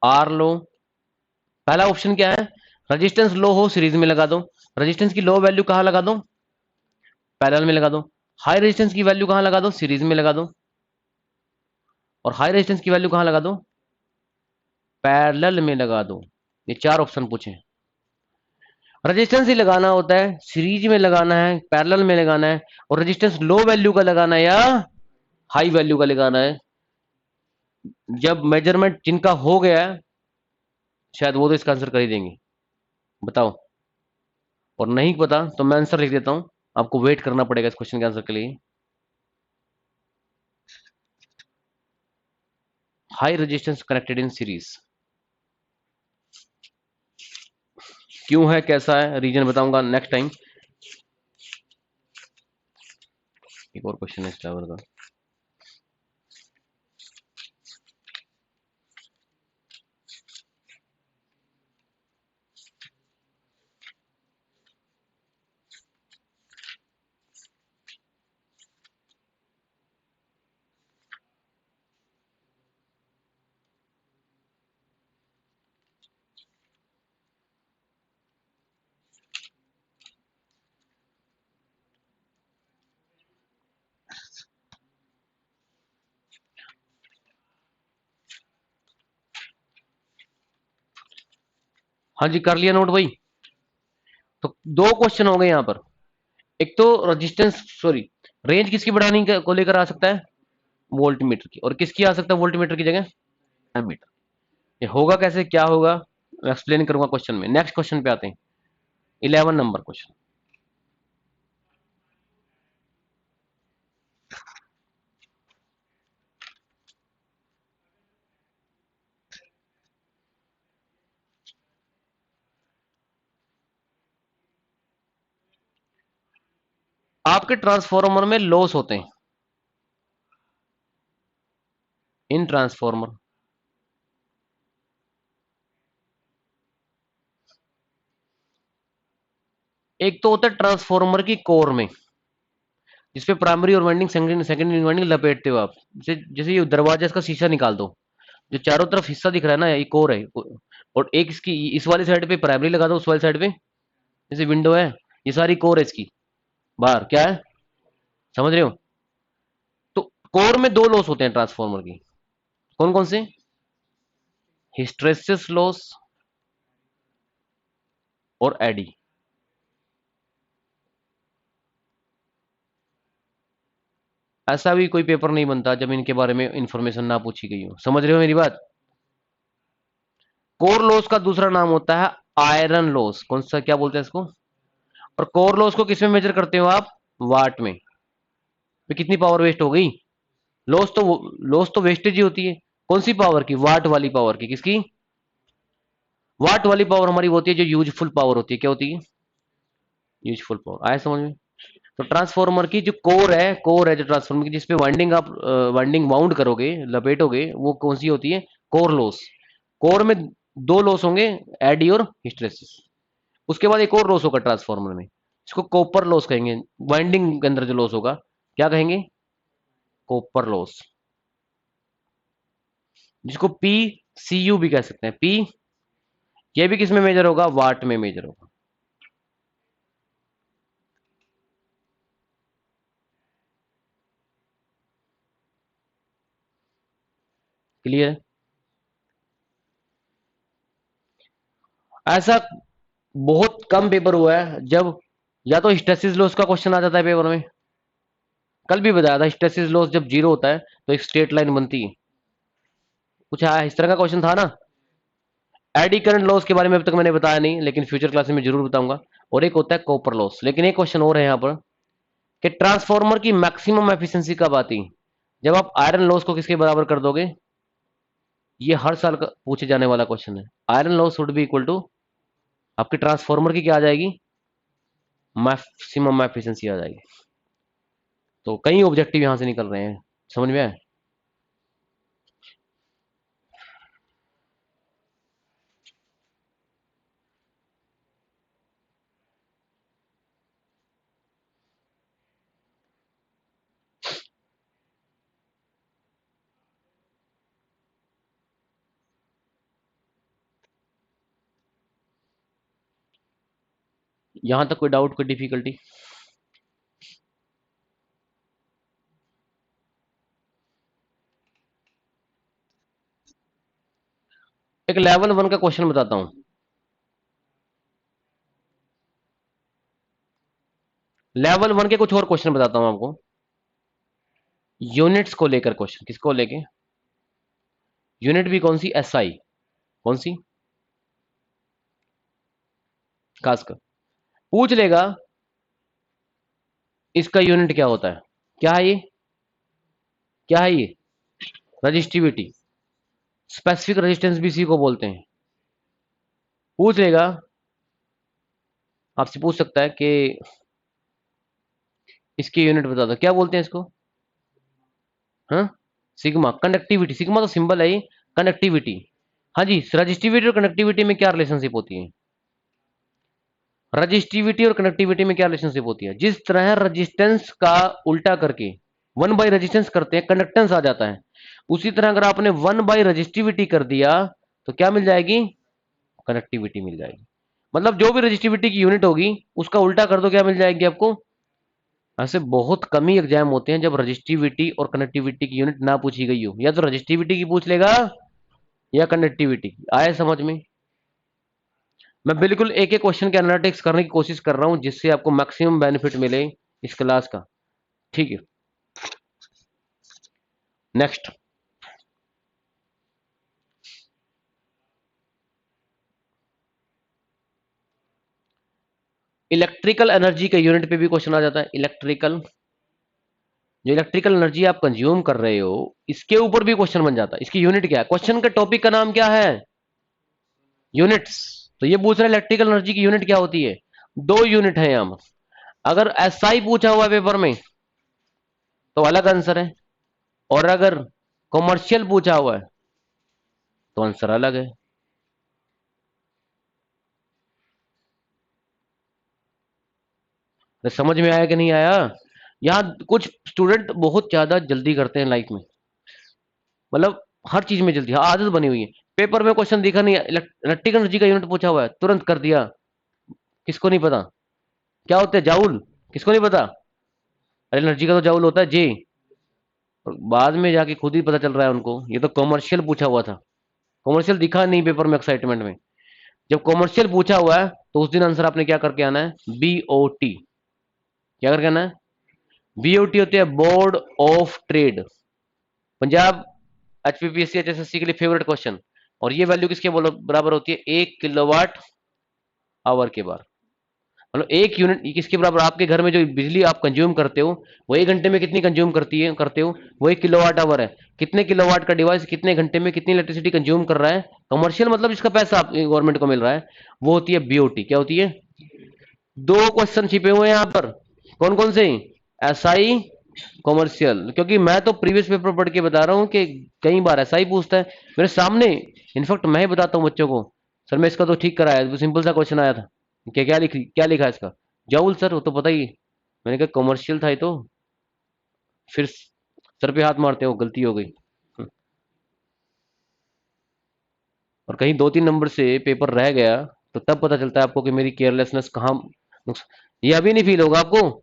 आर लो, पहला ऑप्शन क्या है, रेजिस्टेंस लो हो सीरीज में लगा दो। रेजिस्टेंस की लो वैल्यू कहां लगा दो, पैरेलल में लगा दो। हाई रेजिस्टेंस की वैल्यू कहां लगा दो, सीरीज में लगा दो। और हाई रेजिस्टेंस की वैल्यू कहां लगा दो, पैरेलल में लगा दो। ये चार ऑप्शन पूछे। रेजिस्टेंस ही लगाना होता है, सीरीज में लगाना है, पैरेलल में लगाना है, और रेजिस्टेंस लो वैल्यू का लगाना है या हाई वैल्यू का लगाना है। जब मेजरमेंट जिनका हो गया है शायद वो तो इसका आंसर कर ही देंगे, बताओ। और नहीं पता तो मैं आंसर लिख देता हूं, आपको वेट करना पड़ेगा इस क्वेश्चन के आंसर के लिए। High resistance connected in series, क्यों है, कैसा है, रीजन बताऊंगा नेक्स्ट टाइम। एक और क्वेश्चन है इस टावर का। हाँ जी कर लिया नोट भाई। तो दो क्वेश्चन हो गए यहाँ पर, एक तो रेजिस्टेंस सॉरी रेंज किसकी बढ़ानी को लेकर आ सकता है, वोल्ट मीटर की, और किसकी आ सकता है वोल्ट मीटर की जगह, एमीटर। ये होगा कैसे, क्या होगा, मैं एक्सप्लेन करूंगा क्वेश्चन में। नेक्स्ट क्वेश्चन पे आते हैं, 11 नंबर क्वेश्चन। आपके ट्रांसफॉर्मर में लॉस होते हैं, इन ट्रांसफॉर्मर, एक तो होता है ट्रांसफॉर्मर की कोर में, जिसपे प्राइमरी और वाइंडिंग सेकेंडरी वाइंडिंग लपेटते हो आप। जैसे जैसे ये दरवाजा, इसका शीशा निकाल दो, जो चारों तरफ हिस्सा दिख रहा है ना, ये कोर है। और एक इसकी इस वाली साइड पे प्राइमरी लगा दो, उस वाली साइड पे जैसे विंडो है, ये सारी कोर है इसकी, बाहर क्या है, समझ रहे हो? तो कोर में दो लॉस होते हैं ट्रांसफॉर्मर की, कौन कौन से? हिस्ट्रेसिस लॉस और एडी। ऐसा भी कोई पेपर नहीं बनता जब इनके बारे में इंफॉर्मेशन ना पूछी गई हो, समझ रहे हो मेरी बात? कोर लॉस का दूसरा नाम होता है आयरन लॉस, कौन सा, क्या बोलते हैं इसको? और कोर लॉस को किसमें मेजर करते हो आप? वाट में। तो कितनी पावर वेस्ट हो गई? लॉस तो वेस्टेज ही होती है, कौन सी पावर की? वाट वाली पावर की, किसकी? वाट वाली पावर हमारी वो होती है जो यूजफुल पावर होती है, क्या होती है? यूजफुल पावर, आया समझ में? तो ट्रांसफॉर्मर की जो कोर है जो ट्रांसफॉर्मर की, जिसपे वाइंडिंग आप वाइंडिंग वाउंड करोगे, लपेटोगे, वो कौन सी होती है? Core loss. कोर में दो लॉस होंगे, एडी और हिस्टेरेसिस। उसके बाद एक और लॉस होगा ट्रांसफॉर्मर में, इसको कॉपर लॉस कहेंगे। वाइंडिंग के अंदर जो लॉस होगा, क्या कहेंगे? कॉपर लॉस, जिसको पी सी यू भी कह सकते हैं, पी। ये भी किस में मेजर होगा? वाट में मेजर होगा। क्लियर? ऐसा बहुत कम पेपर हुआ है जब या तो हिस्टेरेसिस लॉस का क्वेश्चन आ जाता है पेपर में, कल भी बताया था, हिस्टेरेसिस लॉस जब जीरो होता है तो एक स्ट्रेट लाइन बनती है, कुछ आया इस तरह का क्वेश्चन था ना। एडी करंट लॉस के बारे में अब तक मैंने बताया नहीं, लेकिन फ्यूचर क्लास में जरूर बताऊंगा। और एक होता है कॉपर लॉस। लेकिन एक क्वेश्चन और है यहाँ पर कि ट्रांसफॉर्मर की मैक्सिमम एफिशिएंसी कब आती है? जब आप आयरन लॉस को किसके बराबर कर दोगे? ये हर साल का पूछे जाने वाला क्वेश्चन है। Iron loss would be equal to, आपके ट्रांसफॉर्मर की क्या आ जाएगी? मैक्सिमम एफिशिएंसी आ जाएगी। तो कई ऑब्जेक्टिव यहां से निकल रहे हैं, समझ में आया? यहां तक कोई डाउट, कोई डिफिकल्टी? एक लेवल वन का क्वेश्चन बताता हूं। लेवल वन के कुछ और क्वेश्चन बताता हूं आपको, यूनिट्स को लेकर क्वेश्चन। किसको लेके? यूनिट भी कौन सी? एसआई। कौन सी? खासकर पूछ लेगा इसका यूनिट क्या होता है, क्या है ये, क्या है ये? रजिस्टिविटी। स्पेसिफिक रेजिस्टेंस भी इसी को बोलते हैं। पूछ लेगा, आपसे पूछ सकता है कि इसकी यूनिट बता दो, क्या बोलते हैं इसको? हाँ, सिग्मा। कंडक्टिविटी, सिग्मा तो सिंबल है ये। कंडक्टिविटी, हाँ जी। रजिस्टिविटी और कनेक्टिविटी में क्या रिलेशनशिप होती है? रजिस्टिविटी और कनेक्टिविटी में क्या रिलेशनशिप होती है? जिस तरह रजिस्टेंस का उल्टा करके वन बाई रजिस्टेंस करते हैं, कंडक्टेंस आ जाता है, उसी तरह अगर आपने वन बाई रजिस्टिविटी कर दिया तो क्या मिल जाएगी? कनेक्टिविटी मिल जाएगी। मतलब जो भी रजिस्टिविटी की यूनिट होगी उसका उल्टा कर दो, क्या मिल जाएगी आपको? ऐसे बहुत कम ही एग्जाम होते हैं जब रजिस्टिविटी और कनेक्टिविटी की यूनिट ना पूछी गई हो, या तो रजिस्टिविटी की पूछ लेगा या कनेक्टिविटी। आए समझ में? मैं बिल्कुल एक एक क्वेश्चन के एनालिटिक्स करने की कोशिश कर रहा हूं जिससे आपको मैक्सिमम बेनिफिट मिले इस क्लास का, ठीक है? नेक्स्ट, इलेक्ट्रिकल एनर्जी के यूनिट पे भी क्वेश्चन आ जाता है। इलेक्ट्रिकल, जो इलेक्ट्रिकल एनर्जी आप कंज्यूम कर रहे हो, इसके ऊपर भी क्वेश्चन बन जाता है। इसकी यूनिट क्या है? क्वेश्चन का टॉपिक का नाम क्या है? यूनिट्स। तो ये पूछ रहे हैं इलेक्ट्रिकल एनर्जी की यूनिट क्या होती है? दो यूनिट है यहां। अगर एसआई पूछा हुआ है पेपर में तो अलग आंसर है, और अगर कॉमर्शियल पूछा हुआ है तो आंसर अलग है। तो समझ में आया कि नहीं आया? यहाँ कुछ स्टूडेंट बहुत ज्यादा जल्दी करते हैं लाइफ में, मतलब हर चीज में जल्दी, हाँ, आदत बनी हुई है। पेपर में क्वेश्चन दिखा नहीं, इलेक्ट्रिक एनर्जी का यूनिट पूछा हुआ है, तुरंत कर दिया। किसको नहीं पता क्या होता है जाउल? किसको नहीं पता? अरे एनर्जी का तो जाउल होता है जे। और बाद में जाके खुद ही पता चल रहा है उनको, ये तो कॉमर्शियल पूछा हुआ था। कॉमर्शियल दिखा नहीं पेपर में एक्साइटमेंट में। जब कॉमर्शियल पूछा हुआ है तो उस दिन आंसर आपने क्या करके आना है? बीओटी। क्या करके आना है? बीओटी होती है board of trade, Punjab HPPSC HSSC के लिए फेवरेट क्वेश्चन। और ये वैल्यू किसके बराबर होती है? 1 किलोवाट आवर के बार। मतलब एक यूनिट किसके बराबर? आपके घर में जो बिजली आप कंज्यूम करते हो वो 1 घंटे में कितनी कंज्यूम करते हो? वो 1 किलोवाट आवर है। कितने किलोवाट का डिवाइस कितने घंटे में कितनी इलेक्ट्रिसिटी कंज्यूम कर रहा है? कमर्शियल मतलब जिसका पैसा गवर्नमेंट को मिल रहा है, वो होती है बीओटी। क्या होती है? दो क्वेश्चन छिपे हुए हैं यहाँ पर। कौन कौन से? SI, commercial. क्योंकि मैं तो प्रीवियस पेपर पढ़ के बता रहा हूँ कि कई बार एसआई पूछता है मेरे सामने। इनफैक्ट मैं ही बताता हूँ बच्चों को, सर मैं इसका तो ठीक कराया, सिंपल सा क्वेश्चन आया था, क्या लिखा है इसका? जाउल सर, वो तो पता ही है। मैंने कहा कॉमर्शियल था ये तो। फिर सर पे हाथ मारते हो, गलती हो गई। और कहीं 2-3 नंबर से पेपर रह गया तो तब पता चलता है आपको कि मेरी केयरलेसनेस कहाँ ये अभी नहीं फील होगा आपको।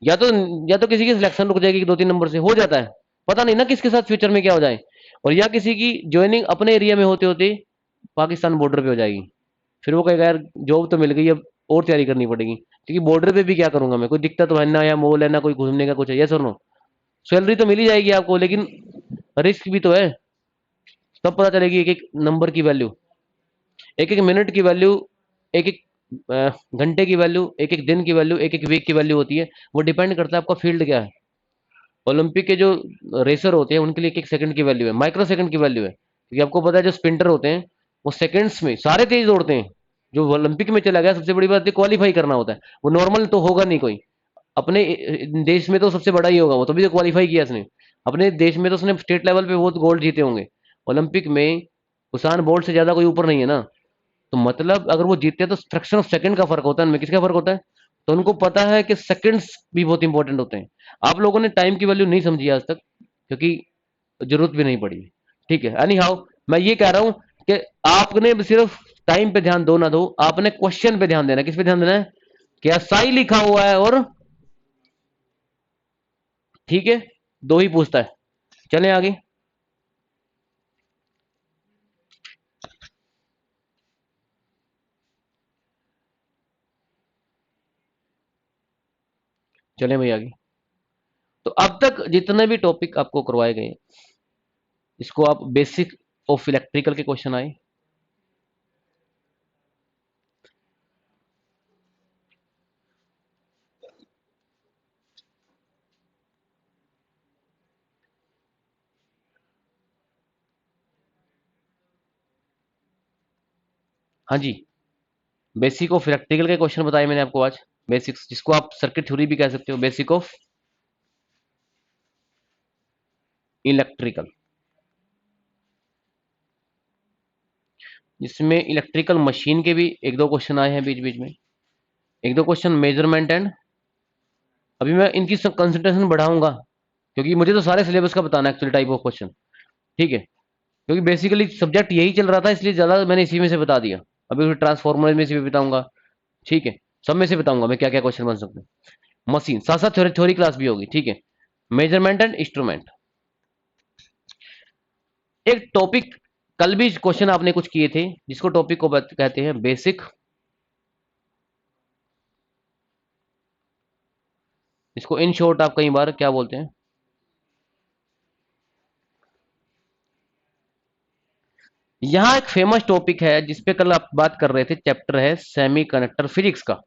या तो या तो किसी की सिलेक्शन रुक जाएगी 2-3 नंबर से, हो जाता है, पता नहीं ना किसके साथ फ्यूचर में क्या हो जाए। और या किसी की ज्वाइनिंग अपने एरिया में होते होते पाकिस्तान बॉर्डर पे हो जाएगी। फिर वो कहेगा यार जॉब तो मिल गई, अब और तैयारी करनी पड़ेगी, क्योंकि बॉर्डर पे भी क्या करूंगा मैं? कोई दिक्कत तो है ना, या मॉल है ना, कोई घूमने का कुछ है? यस और नो? सैलरी तो मिल ही जाएगी आपको, लेकिन रिस्क भी तो है। तब पता चलेगी एक एक नंबर की वैल्यू, एक एक मिनट की वैल्यू, एक एक घंटे की वैल्यू, एक एक दिन की वैल्यू, एक एक वीक की वैल्यू होती है। वो डिपेंड करता है आपका फील्ड क्या है। ओलंपिक के जो रेसर होते हैं उनके लिए एक एक सेकंड की वैल्यू है, माइक्रो सेकंड की वैल्यू है, क्योंकि आपको पता है जो स्प्रिंटर होते हैं वो सेकंड्स में सारे तेज दौड़ते हैं। जो ओलंपिक में चला गया सबसे बड़ी बात है क्वालिफाई करना होता है, वो नॉर्मल तो होगा नहीं कोई। अपने देश में तो सबसे बड़ा ही होगा वो, तभी तो क्वालिफाई किया इसने। अपने देश में तो उसने स्टेट लेवल पे बहुत गोल्ड जीते होंगे। ओलंपिक में उसान बोल्ट से ज्यादा कोई ऊपर नहीं है ना। तो मतलब अगर वो जीतते हैं तो फ्रैक्शन ऑफ सेकंड का फर्क होता है उनमें। किसका फर्क होता है? तो उनको पता है कि सेकंड्स भी बहुत इंपॉर्टेंट होते हैं। आप लोगों ने टाइम की वैल्यू नहीं समझी आज तक, क्योंकि जरूरत भी नहीं पड़ी। ठीक है, एनी हाउ मैं ये कह रहा हूं कि आपने सिर्फ टाइम पे ध्यान दो ना दो, आपने क्वेश्चन पे ध्यान देना। किस पे ध्यान देना है? क्या साई लिखा हुआ है और ठीक है, दो ही पूछता है। चलें आगे। चलें भाई आगे। तो अब तक जितने भी टॉपिक आपको करवाए गए, इसको आप बेसिक ऑफ इलेक्ट्रिकल के क्वेश्चन आए। हाँ जी, बेसिक ऑफ इलेक्ट्रिकल के क्वेश्चन बताए मैंने आपको आज। बेसिक्स, जिसको आप सर्किट थ्योरी भी कह सकते हो, बेसिक ऑफ इलेक्ट्रिकल, जिसमें इलेक्ट्रिकल मशीन के भी एक दो क्वेश्चन आए हैं बीच बीच में, एक दो क्वेश्चन मेजरमेंट एंड। अभी मैं इनकी सब कंसंट्रेशन बढ़ाऊंगा, क्योंकि मुझे तो सारे सिलेबस का बताना है एक्चुअली टाइप ऑफ क्वेश्चन। ठीक है, क्योंकि बेसिकली सब्जेक्ट यही चल रहा था, इसलिए ज्यादा मैंने इसी में से बता दिया। अभी ट्रांसफॉर्मर में से भी बताऊंगा। ठीक है, सब में से बताऊंगा मैं क्या क्या क्वेश्चन बन सकते हैं। मशीन साथ साथ थ्योरी क्लास भी होगी। ठीक है, मेजरमेंट एंड इंस्ट्रूमेंट। एक टॉपिक कल भी क्वेश्चन आपने कुछ किए थे, जिसको टॉपिक को कहते हैं बेसिक, इसको इन शॉर्ट आप कई बार क्या बोलते हैं? यहाँ एक फेमस टॉपिक है जिसपे कल आप बात कर रहे थे, चैप्टर है सेमीकंडक्टर फिजिक्स का।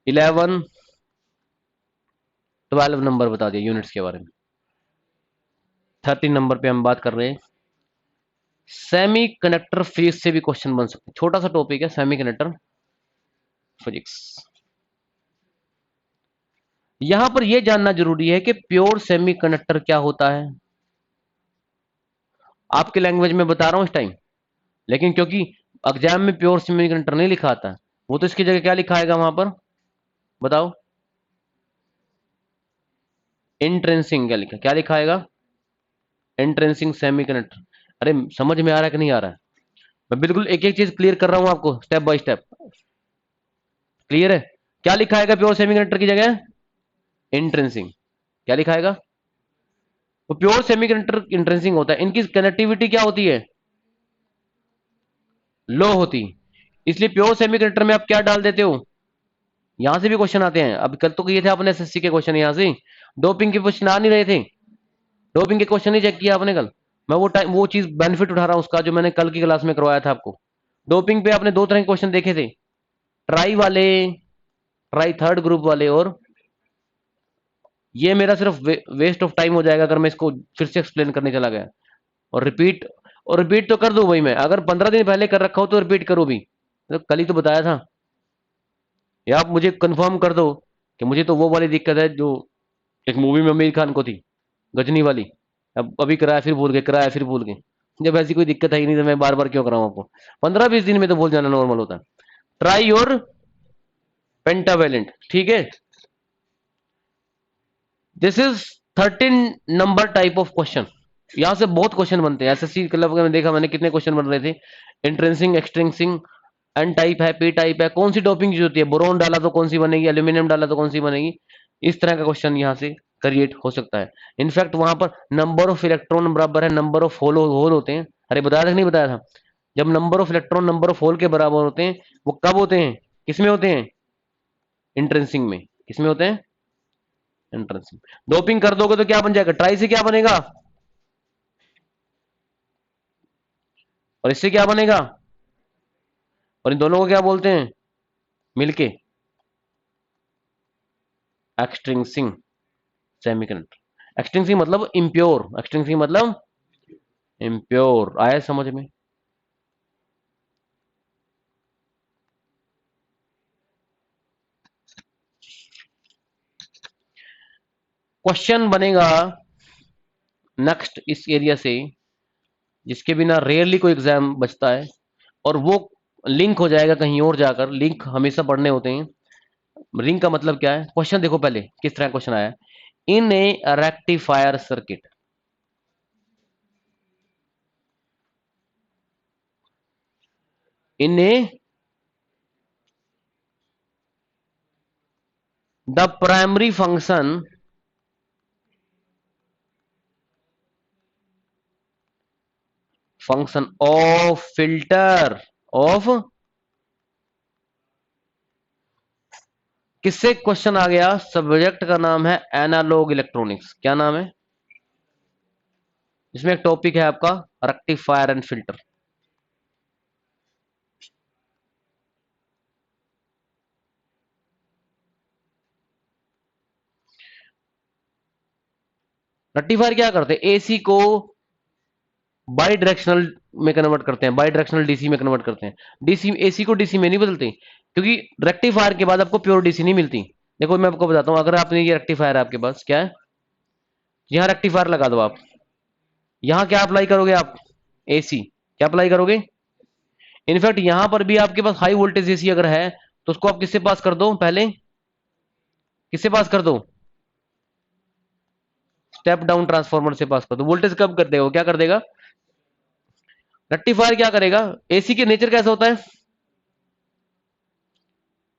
इलेवन 12 नंबर बता दिया यूनिट्स के बारे में। 13 नंबर पे हम बात कर रहे हैं सेमी कंडक्टर फिजिक्स से भी क्वेश्चन बन सकते हैं। छोटा सा टॉपिक है सेमी कंडक्टर फिजिक्स। यहां पर यह जानना जरूरी है कि प्योर सेमी कंडक्टर क्या होता है, आपके लैंग्वेज में बता रहा हूं इस टाइम, लेकिन क्योंकि एग्जाम में प्योर सेमीकंडक्टर नहीं लिखा आता, वो तो इसकी जगह क्या लिखा आएगा वहां पर, बताओ, इंट्रेंसिंग क्या लिखा आएगा, इंट्रेंसिंग सेमीकंडक्टर। अरे समझ में आ रहा है कि नहीं आ रहा है? मैं बिल्कुल एक एक चीज क्लियर कर रहा हूं आपको, स्टेप बाय स्टेप। क्लियर है? क्या लिखा आएगा प्योर सेमीकंडक्टर की जगह? इंट्रेंसिंग। क्या लिखा आएगा? तो प्योर सेमीकंडक्टर इंट्रेंसिंग होता है, इनकी कनेक्टिविटी क्या होती है, लो होती। इसलिए प्योर सेमीकंडक्टर में आप क्या डाल देते हो, यहां से भी क्वेश्चन आते हैं। अब कल तो किए थे आपने एसएससी के क्वेश्चन, यहां से डोपिंग के क्वेश्चन आ नहीं रहे थे, डोपिंग के क्वेश्चन नहीं चेक किया आपने कल। मैं वो चीज बेनिफिट उठा रहा हूं उसका, जो मैंने कल की क्लास में करवाया था आपको। डोपिंग पे आपने दो तरह के क्वेश्चन देखे थे, ट्राई वाले, ट्राई थर्ड ग्रुप वाले, और ये मेरा सिर्फ वेस्ट ऑफ टाइम हो जाएगा अगर मैं इसको फिर से एक्सप्लेन करने चला गया। और रिपीट, और रिपीट तो कर दूं भाई, मैं अगर 15 दिन पहले कर रखा हो तो रिपीट करूं भी, तो कल ही तो बताया था। या आप मुझे कंफर्म कर दो कि मुझे तो वो वाली दिक्कत है जो एक मूवी में आमिर खान को थी, गजनी वाली। अब अभी कराया फिर भूल गए, कराया फिर भूल गए। जब ऐसी कोई दिक्कत है ही नहीं तो मैं बार बार क्यों कराऊं आपको, 15-20 दिन में तो भूल जाना नॉर्मल होता है। ट्राई और पेंटावेलेंट, ठीक है। This is 13 number type of question. यहां से बहुत क्वेश्चन बनते हैं एसएससी क्लब में, देखा मैंने कितने क्वेश्चन बन रहे थे। इंट्रेंसिंग, एक्सट्रेंसिंग, एन टाइप है, पी टाइप है, कौन सी डोपिंग यूज होती है, बोरोन डाला तो कौन सी बनेगी, एल्यूमिनियम डाला तो कौन सी बनेगी। इस तरह का क्वेश्चन यहाँ से क्रिएट हो सकता है। इनफैक्ट वहां पर नंबर ऑफ इलेक्ट्रॉन बराबर है नंबर ऑफ होल होल होते हैं। अरे बताया था कि नहीं बताया था? जब number of electron number of hole के बराबर होते हैं, वो कब होते हैं, किसमें होते हैं, इंट्रेंसिंग में। किसमें होते हैं, इंट्रेंसिंग। डोपिंग कर दोगे तो क्या बन जाएगा, ट्राई से क्या बनेगा, और इससे क्या बनेगा, और इन दोनों को क्या बोलते हैं मिलके, एक्सट्रिंसिंग सेमीकंडक्टर। एक्सट्रिंसिंग मतलब इम्प्योर, एक्सट्रिंसिंग मतलब इम्प्योर। आया समझ में? क्वेश्चन बनेगा नेक्स्ट इस एरिया से, जिसके बिना रेयरली कोई एग्जाम बचता है, और वो लिंक हो जाएगा कहीं और जाकर। लिंक हमेशा पढ़ने होते हैं। लिंक का मतलब क्या है, क्वेश्चन देखो पहले किस तरह क्वेश्चन आया। In a rectifier circuit, in a the primary function of filter of, किससे क्वेश्चन आ गया, सब्जेक्ट का नाम है एनालॉग इलेक्ट्रॉनिक्स। क्या नाम है? इसमें एक टॉपिक है आपका रेक्टिफायर एंड फिल्टर। रेक्टिफायर क्या करते हैं, एसी को बाई डायरेक्शनल में कन्वर्ट करते हैं, बाई डायरेक्शनल डीसी में कन्वर्ट करते हैं। डीसी, एसी को डीसी में नहीं बदलते, क्योंकि रेक्टिफायर के बाद आपको प्योर डीसी नहीं मिलती। देखो मैं आपको बताता हूं, अगर आपने ये रेक्टिफायर आपके पास क्या है, यहां रेक्टिफायर लगा दो आप, यहां क्या अप्लाई करोगे आप, एसी। क्या अप्लाई करोगे, इनफैक्ट यहां पर भी आपके पास हाई वोल्टेज एसी अगर है, तो उसको आप किससे पास कर दो, पहले किससे पास कर दो, स्टेप डाउन ट्रांसफॉर्मर से पास कर दो। वोल्टेज कब कर देगा, क्या कर देगा, रेक्टिफायर क्या करेगा, एसी के नेचर कैसा होता है,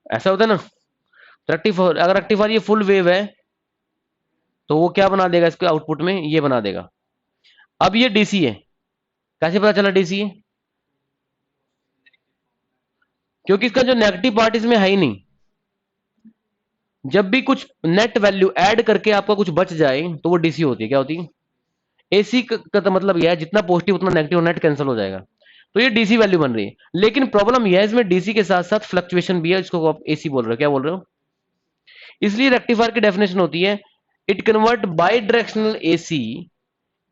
ऐसा होता है ना। रेक्टिफायर, अगर रेक्टिफायर ये फुल वेव है, तो वो क्या बना देगा इसके आउटपुट में, ये बना देगा। अब ये डीसी है, कैसे पता चला डीसी है, क्योंकि इसका जो नेगेटिव पार्ट इसमें है ही नहीं। जब भी कुछ नेट वैल्यू ऐड करके आपका कुछ बच जाए तो वो डीसी होती है। क्या होती है, एसी का तो मतलब यह है जितना पॉजिटिव उतना नेगेटिव, नेट कैंसिल हो जाएगा, तो ये डीसी वैल्यू बन रही है। लेकिन प्रॉब्लम यह है इसमें डीसी के साथ साथ फ्लक्चुएशन भी है, इसको आप एसी बोल रहे हो, क्या बोल रहे हो। इसलिए रेक्टिफायर की डेफिनेशन होती है, it convert by directional AC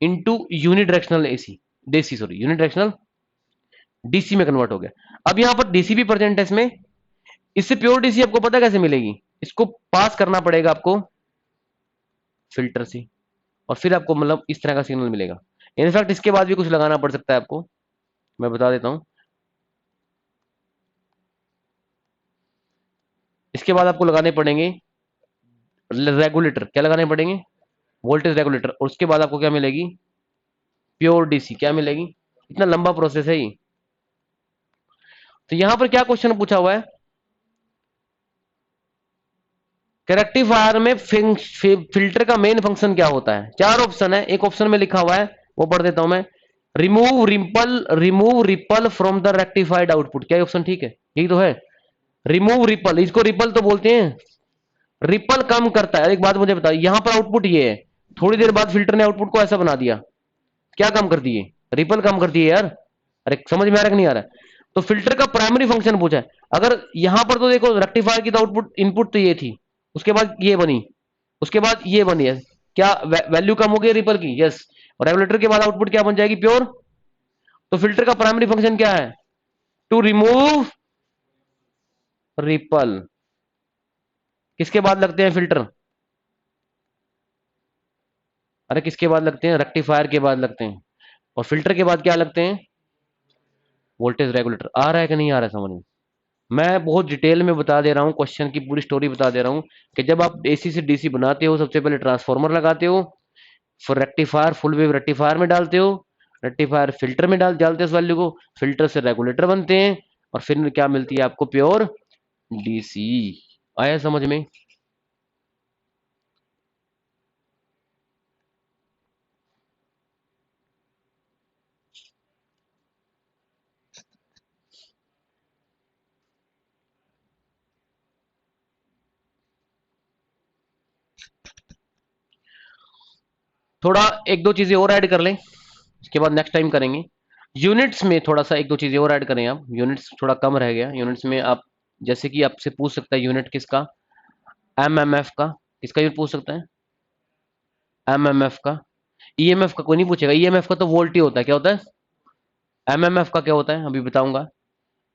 into unidirectional AC, DC sorry, unidirectional DC में कन्वर्ट हो गया। अब यहां पर डीसी भी प्रेजेंट है इसमें। इससे प्योर डीसी आपको पता कैसे मिलेगी, इसको पास करना पड़ेगा आपको फिल्टर से, और फिर आपको मतलब इस तरह का सिग्नल मिलेगा। इनफैक्ट इसके बाद भी कुछ लगाना पड़ सकता है आपको, मैं बता देता हूं। इसके बाद आपको लगाने पड़ेंगे रेगुलेटर, क्या लगाने पड़ेंगे, वोल्टेज रेगुलेटर, और उसके बाद आपको क्या मिलेगी, प्योर डीसी क्या मिलेगी। इतना लंबा प्रोसेस है ये। तो यहां पर क्या क्वेश्चन पूछा हुआ है, रेक्टिफायर में फिल्टर का मेन फंक्शन क्या होता है। चार ऑप्शन है, एक ऑप्शन में लिखा हुआ है वो पढ़ देता हूं मैं, remove ripple from the rectified output. क्या ऑप्शन ठीक है, यही तो है, रिमूव रिपल, इसको रिपल तो बोलते हैं, रिपल कम करता है। एक बात मुझे बताओ, यहां पर आउटपुट ये है, थोड़ी देर बाद फिल्टर ने आउटपुट को ऐसा बना दिया, क्या कम कर दिए, रिपल कम कर दिए यार। अरे समझ में आ रहा कि नहीं आ रहा है। तो फिल्टर का प्राइमरी फंक्शन पूछा है। अगर यहां पर तो देखो रेक्टिफायर की तो आउटपुट इनपुट तो ये थी, उसके बाद ये बनी, उसके बाद ये बनी है, क्या वैल्यू कम हो गई रिपल की, यस। और रेगुलेटर के बाद आउटपुट क्या बन जाएगी, प्योर। तो फिल्टर का प्राइमरी फंक्शन क्या है, टू रिमूव रिपल। किसके बाद लगते हैं फिल्टर, अरे किसके बाद लगते हैं, रेक्टिफायर के बाद लगते हैं। और फिल्टर के बाद क्या लगते हैं, वोल्टेज रेगुलेटर। आ रहा है कि नहीं आ रहा है समझ में। मैं बहुत डिटेल में बता दे रहा हूँ, क्वेश्चन की पूरी स्टोरी बता दे रहा हूँ कि जब आप एसी से डीसी बनाते हो, सबसे पहले ट्रांसफार्मर लगाते हो, फिर रेक्टिफायर फुल वेव रेक्टिफायर में डालते हो, रेक्टिफायर फिल्टर में डालते हो उस वैल्यू को, फिल्टर से रेगुलेटर बनते हैं, और फिर क्या मिलती है आपको, प्योर डीसी। आया समझ में। थोड़ा एक दो चीजें और ऐड कर लें, इसके बाद नेक्स्ट टाइम करेंगे। यूनिट्स में थोड़ा सा एक दो चीजें और ऐड करें आप, यूनिट्स थोड़ा कम रह गया यूनिट्स में। आप जैसे कि आपसे पूछ सकता है यूनिट किसका, एमएमएफ का, किसका यूनिट पूछ सकता है, एमएमएफ का। ईएमएफ का कोई नहीं पूछेगा, ईएमएफ का तो वोल्ट ही होता है, क्या होता है, एमएमएफ का क्या होता है अभी बताऊंगा।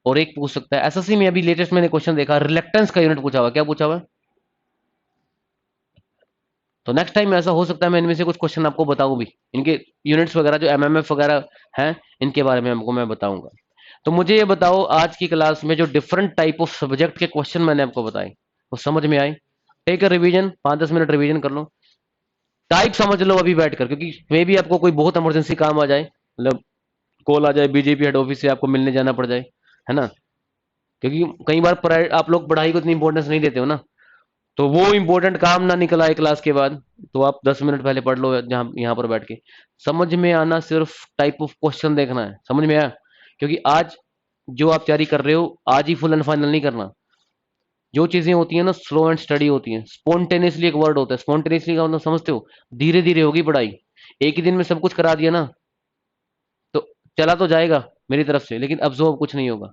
और एक पूछ सकता है एसएससी में, अभी लेटेस्ट मैंने क्वेश्चन देखा, रिलेक्टेंस का यूनिट पूछा हुआ, क्या पूछा हुआ है। तो नेक्स्ट टाइम ऐसा हो सकता है मैं इनमें से कुछ क्वेश्चन आपको बताऊं भी, इनके यूनिट्स वगैरह जो एमएमएफ वगैरह हैं, इनके बारे में आपको मैं बताऊंगा। तो मुझे ये बताओ, आज की क्लास में जो डिफरेंट टाइप ऑफ सब्जेक्ट के क्वेश्चन मैंने आपको बताए, वो समझ में आए। Take a revision, 5-10 minute revision कर लो, टाइप समझ लो अभी बैठकर, क्योंकि मे भी आपको कोई बहुत इमरजेंसी काम आ जाए, मतलब कॉल आ जाए बीजेपी हेड ऑफिस से, आपको मिलने जाना पड़ जाए, है ना। क्योंकि कई बार आप लोग पढ़ाई को इतनी इंपॉर्टेंस नहीं देते हो ना, तो वो इंपॉर्टेंट काम ना निकल आए क्लास के बाद, तो आप 10 मिनट पहले पढ़ लो, जहाँ यहाँ पर बैठ के। समझ में आना, सिर्फ टाइप ऑफ क्वेश्चन देखना है, समझ में आया। क्योंकि आज जो आप तैयारी कर रहे हो, आज ही फुल एंड फाइनल नहीं करना। जो चीजें होती हैं ना, स्लो एंड स्टडी होती हैं। स्पॉन्टेनियसली एक वर्ड होता है, स्पॉन्टेनियसली का मतलब समझते हो, धीरे धीरे होगी पढ़ाई। एक ही दिन में सब कुछ करा दिया ना, तो चला तो जाएगा मेरी तरफ से, लेकिन अब्जॉर्ब कुछ नहीं होगा।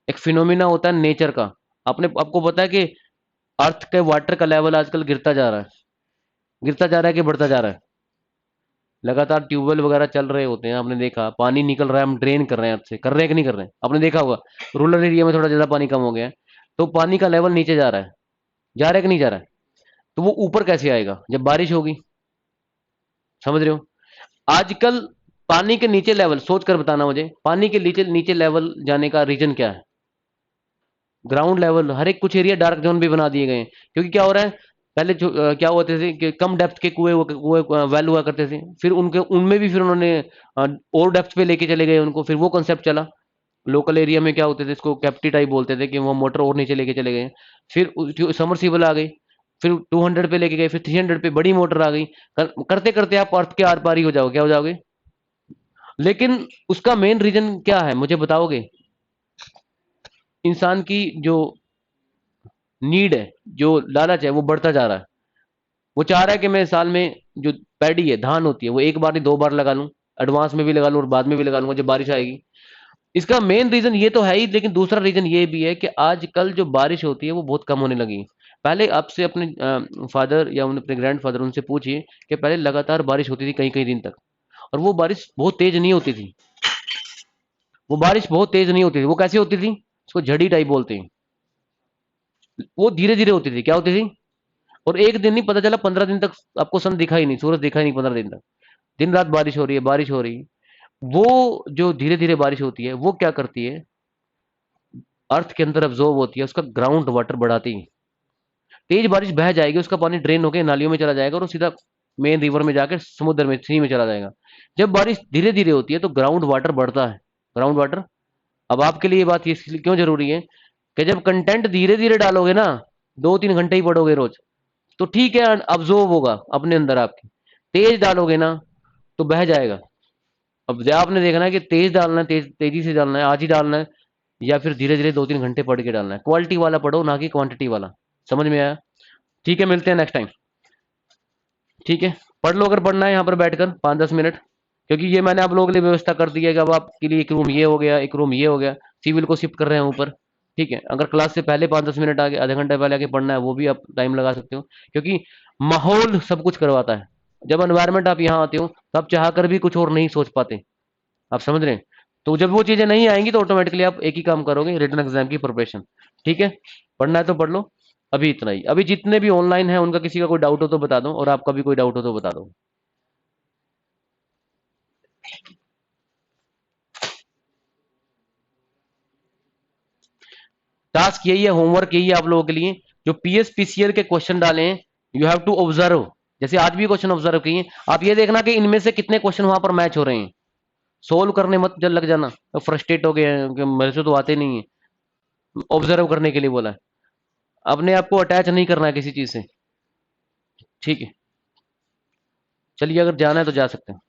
एक फिनोमिना होता है नेचर का, आपने आपको पता है कि अर्थ के वाटर का लेवल आजकल गिरता जा रहा है, गिरता जा रहा है कि बढ़ता जा रहा है। लगातार ट्यूबवेल वगैरह चल रहे होते हैं, आपने देखा पानी निकल रहा है, हम ड्रेन कर रहे हैं, आपसे कर रहे हैं कि नहीं कर रहे हैं, आपने देखा होगा। रूरल एरिया में थोड़ा ज्यादा पानी कम हो गया है, तो पानी का लेवल नीचे जा रहा है, जा रहा है कि नहीं जा रहा है। तो वो ऊपर कैसे आएगा, जब बारिश होगी, समझ रहे हो। आजकल पानी के नीचे लेवल, सोच कर बताना मुझे, पानी के नीचे नीचे लेवल जाने का रीजन क्या है। ग्राउंड लेवल, हर एक कुछ एरिया डार्क जोन भी बना दिए गए हैं, क्योंकि क्या हो रहा है, पहले जो क्या होते थे कि कम डेप्थ के कुएं वेल हुआ करते थे, फिर उनके उनमें भी फिर उन्होंने और डेप्थ पे लेके चले गए उनको, फिर वो कंसेप्ट चला। लोकल एरिया में क्या होते थे, इसको कैप्टी टाइप बोलते थे, कि वो मोटर और नीचे लेके चले गए। फिर समरसीबल आ गई, फिर 200 पे लेके गए, फिर 300 पे बड़ी मोटर आ गई। करते करते आप अर्थ के आर पार ही हो जाओगे, क्या हो जाओगे। लेकिन उसका मेन रीजन क्या है मुझे बताओगे। इंसान की जो नीड है, जो लालच है, वो बढ़ता जा रहा है। वो चाह रहा है कि मैं साल में, जो पैडी है, धान होती है, वो एक बार नहीं 2 बार लगा लूं, एडवांस में भी लगा लूं और बाद में भी लगा लूंगा जब बारिश आएगी। इसका मेन रीजन ये तो है ही, लेकिन दूसरा रीजन ये भी है कि आजकल जो बारिश होती है वो बहुत कम होने लगी है। पहले आपसे अपने फादर या अपने ग्रैंड फादर, उनसे पूछिए कि पहले लगातार बारिश होती थी कई कई दिन तक, और वो बारिश बहुत तेज नहीं होती थी। वो बारिश बहुत तेज नहीं होती थी, वो कैसी होती थी, उसको झड़ी टाइप बोलते हैं। वो धीरे धीरे होती थी, क्या होती थी। और एक दिन नहीं, पता चला 15 दिन तक आपको सन दिखा ही नहीं, सूरज दिखा ही नहीं 15 दिन तक। दिन रात बारिश हो रही है, बारिश हो रही है। वो जो धीरे धीरे बारिश होती है वो क्या करती है, अर्थ के अंदर अब्जॉर्ब होती है, उसका ग्राउंड वाटर बढ़ाती है। तेज बारिश बह जाएगी, उसका पानी ड्रेन होकर नालियों में चला जाएगा और वो सीधा मेन रिवर में जाकर समुद्र में, सी में चला जाएगा। जब बारिश धीरे धीरे होती है तो ग्राउंड वाटर बढ़ता है। ग्राउंड वाटर, अब आपके लिए ये बात इसलिए क्यों जरूरी है कि जब कंटेंट धीरे धीरे डालोगे ना, 2-3 घंटे ही पढ़ोगे रोज, तो ठीक है, अब्जॉर्ब होगा अपने अंदर आपके। तेज डालोगे ना तो बह जाएगा। अब आपने देखना है कि तेज डालना है, तेजी से डालना है, आज ही डालना है, या फिर धीरे धीरे 2-3 घंटे पढ़ के डालना है। क्वालिटी वाला पढ़ो, ना कि क्वांटिटी वाला। समझ में आया? ठीक है, मिलते हैं नेक्स्ट टाइम। ठीक है, पढ़ लो अगर पढ़ना है यहाँ पर बैठकर 5-10 मिनट, क्योंकि ये मैंने आप लोगों के लिए व्यवस्था कर दी है कि अब आपके लिए एक रूम ये हो गया, एक रूम ये हो गया, सिविल को शिफ्ट कर रहे हैं ऊपर। ठीक है, अगर क्लास से पहले 5-10 मिनट आगे, आधे घंटे पहले आके पढ़ना है, वो भी आप टाइम लगा सकते हो, क्योंकि माहौल सब कुछ करवाता है। जब एनवायरनमेंट आप यहाँ आते हो तो आप चाह कर भी कुछ और नहीं सोच पाते। आप समझ रहे हैं? तो जब वो चीजें नहीं आएंगी तो ऑटोमेटिकली आप एक ही काम करोगे, रिटन एग्जाम की प्रिपरेशन। ठीक है, पढ़ना है तो पढ़ लो। अभी इतना ही। अभी जितने भी ऑनलाइन है उनका किसी का कोई डाउट हो तो बता दो, और आपका भी कोई डाउट हो तो बता दो। टास्क यही है, होमवर्क यही है आप लोगों के लिए। जो पीएस पीसीएल के क्वेश्चन डाले हैं, यू हैव टू ऑब्जर्व। जैसे आज भी क्वेश्चन ऑब्जर्व किए, आप ये देखना कि इनमें से कितने क्वेश्चन वहां पर मैच हो रहे हैं। सोल्व करने मत जल लग जाना तो फ्रस्ट्रेट हो गए हैं कि मेरे से तो आते नहीं है। ऑब्जर्व करने के लिए बोला है, अपने आप को अटैच नहीं करना है किसी चीज से। ठीक है, चलिए अगर जाना है तो जा सकते हैं।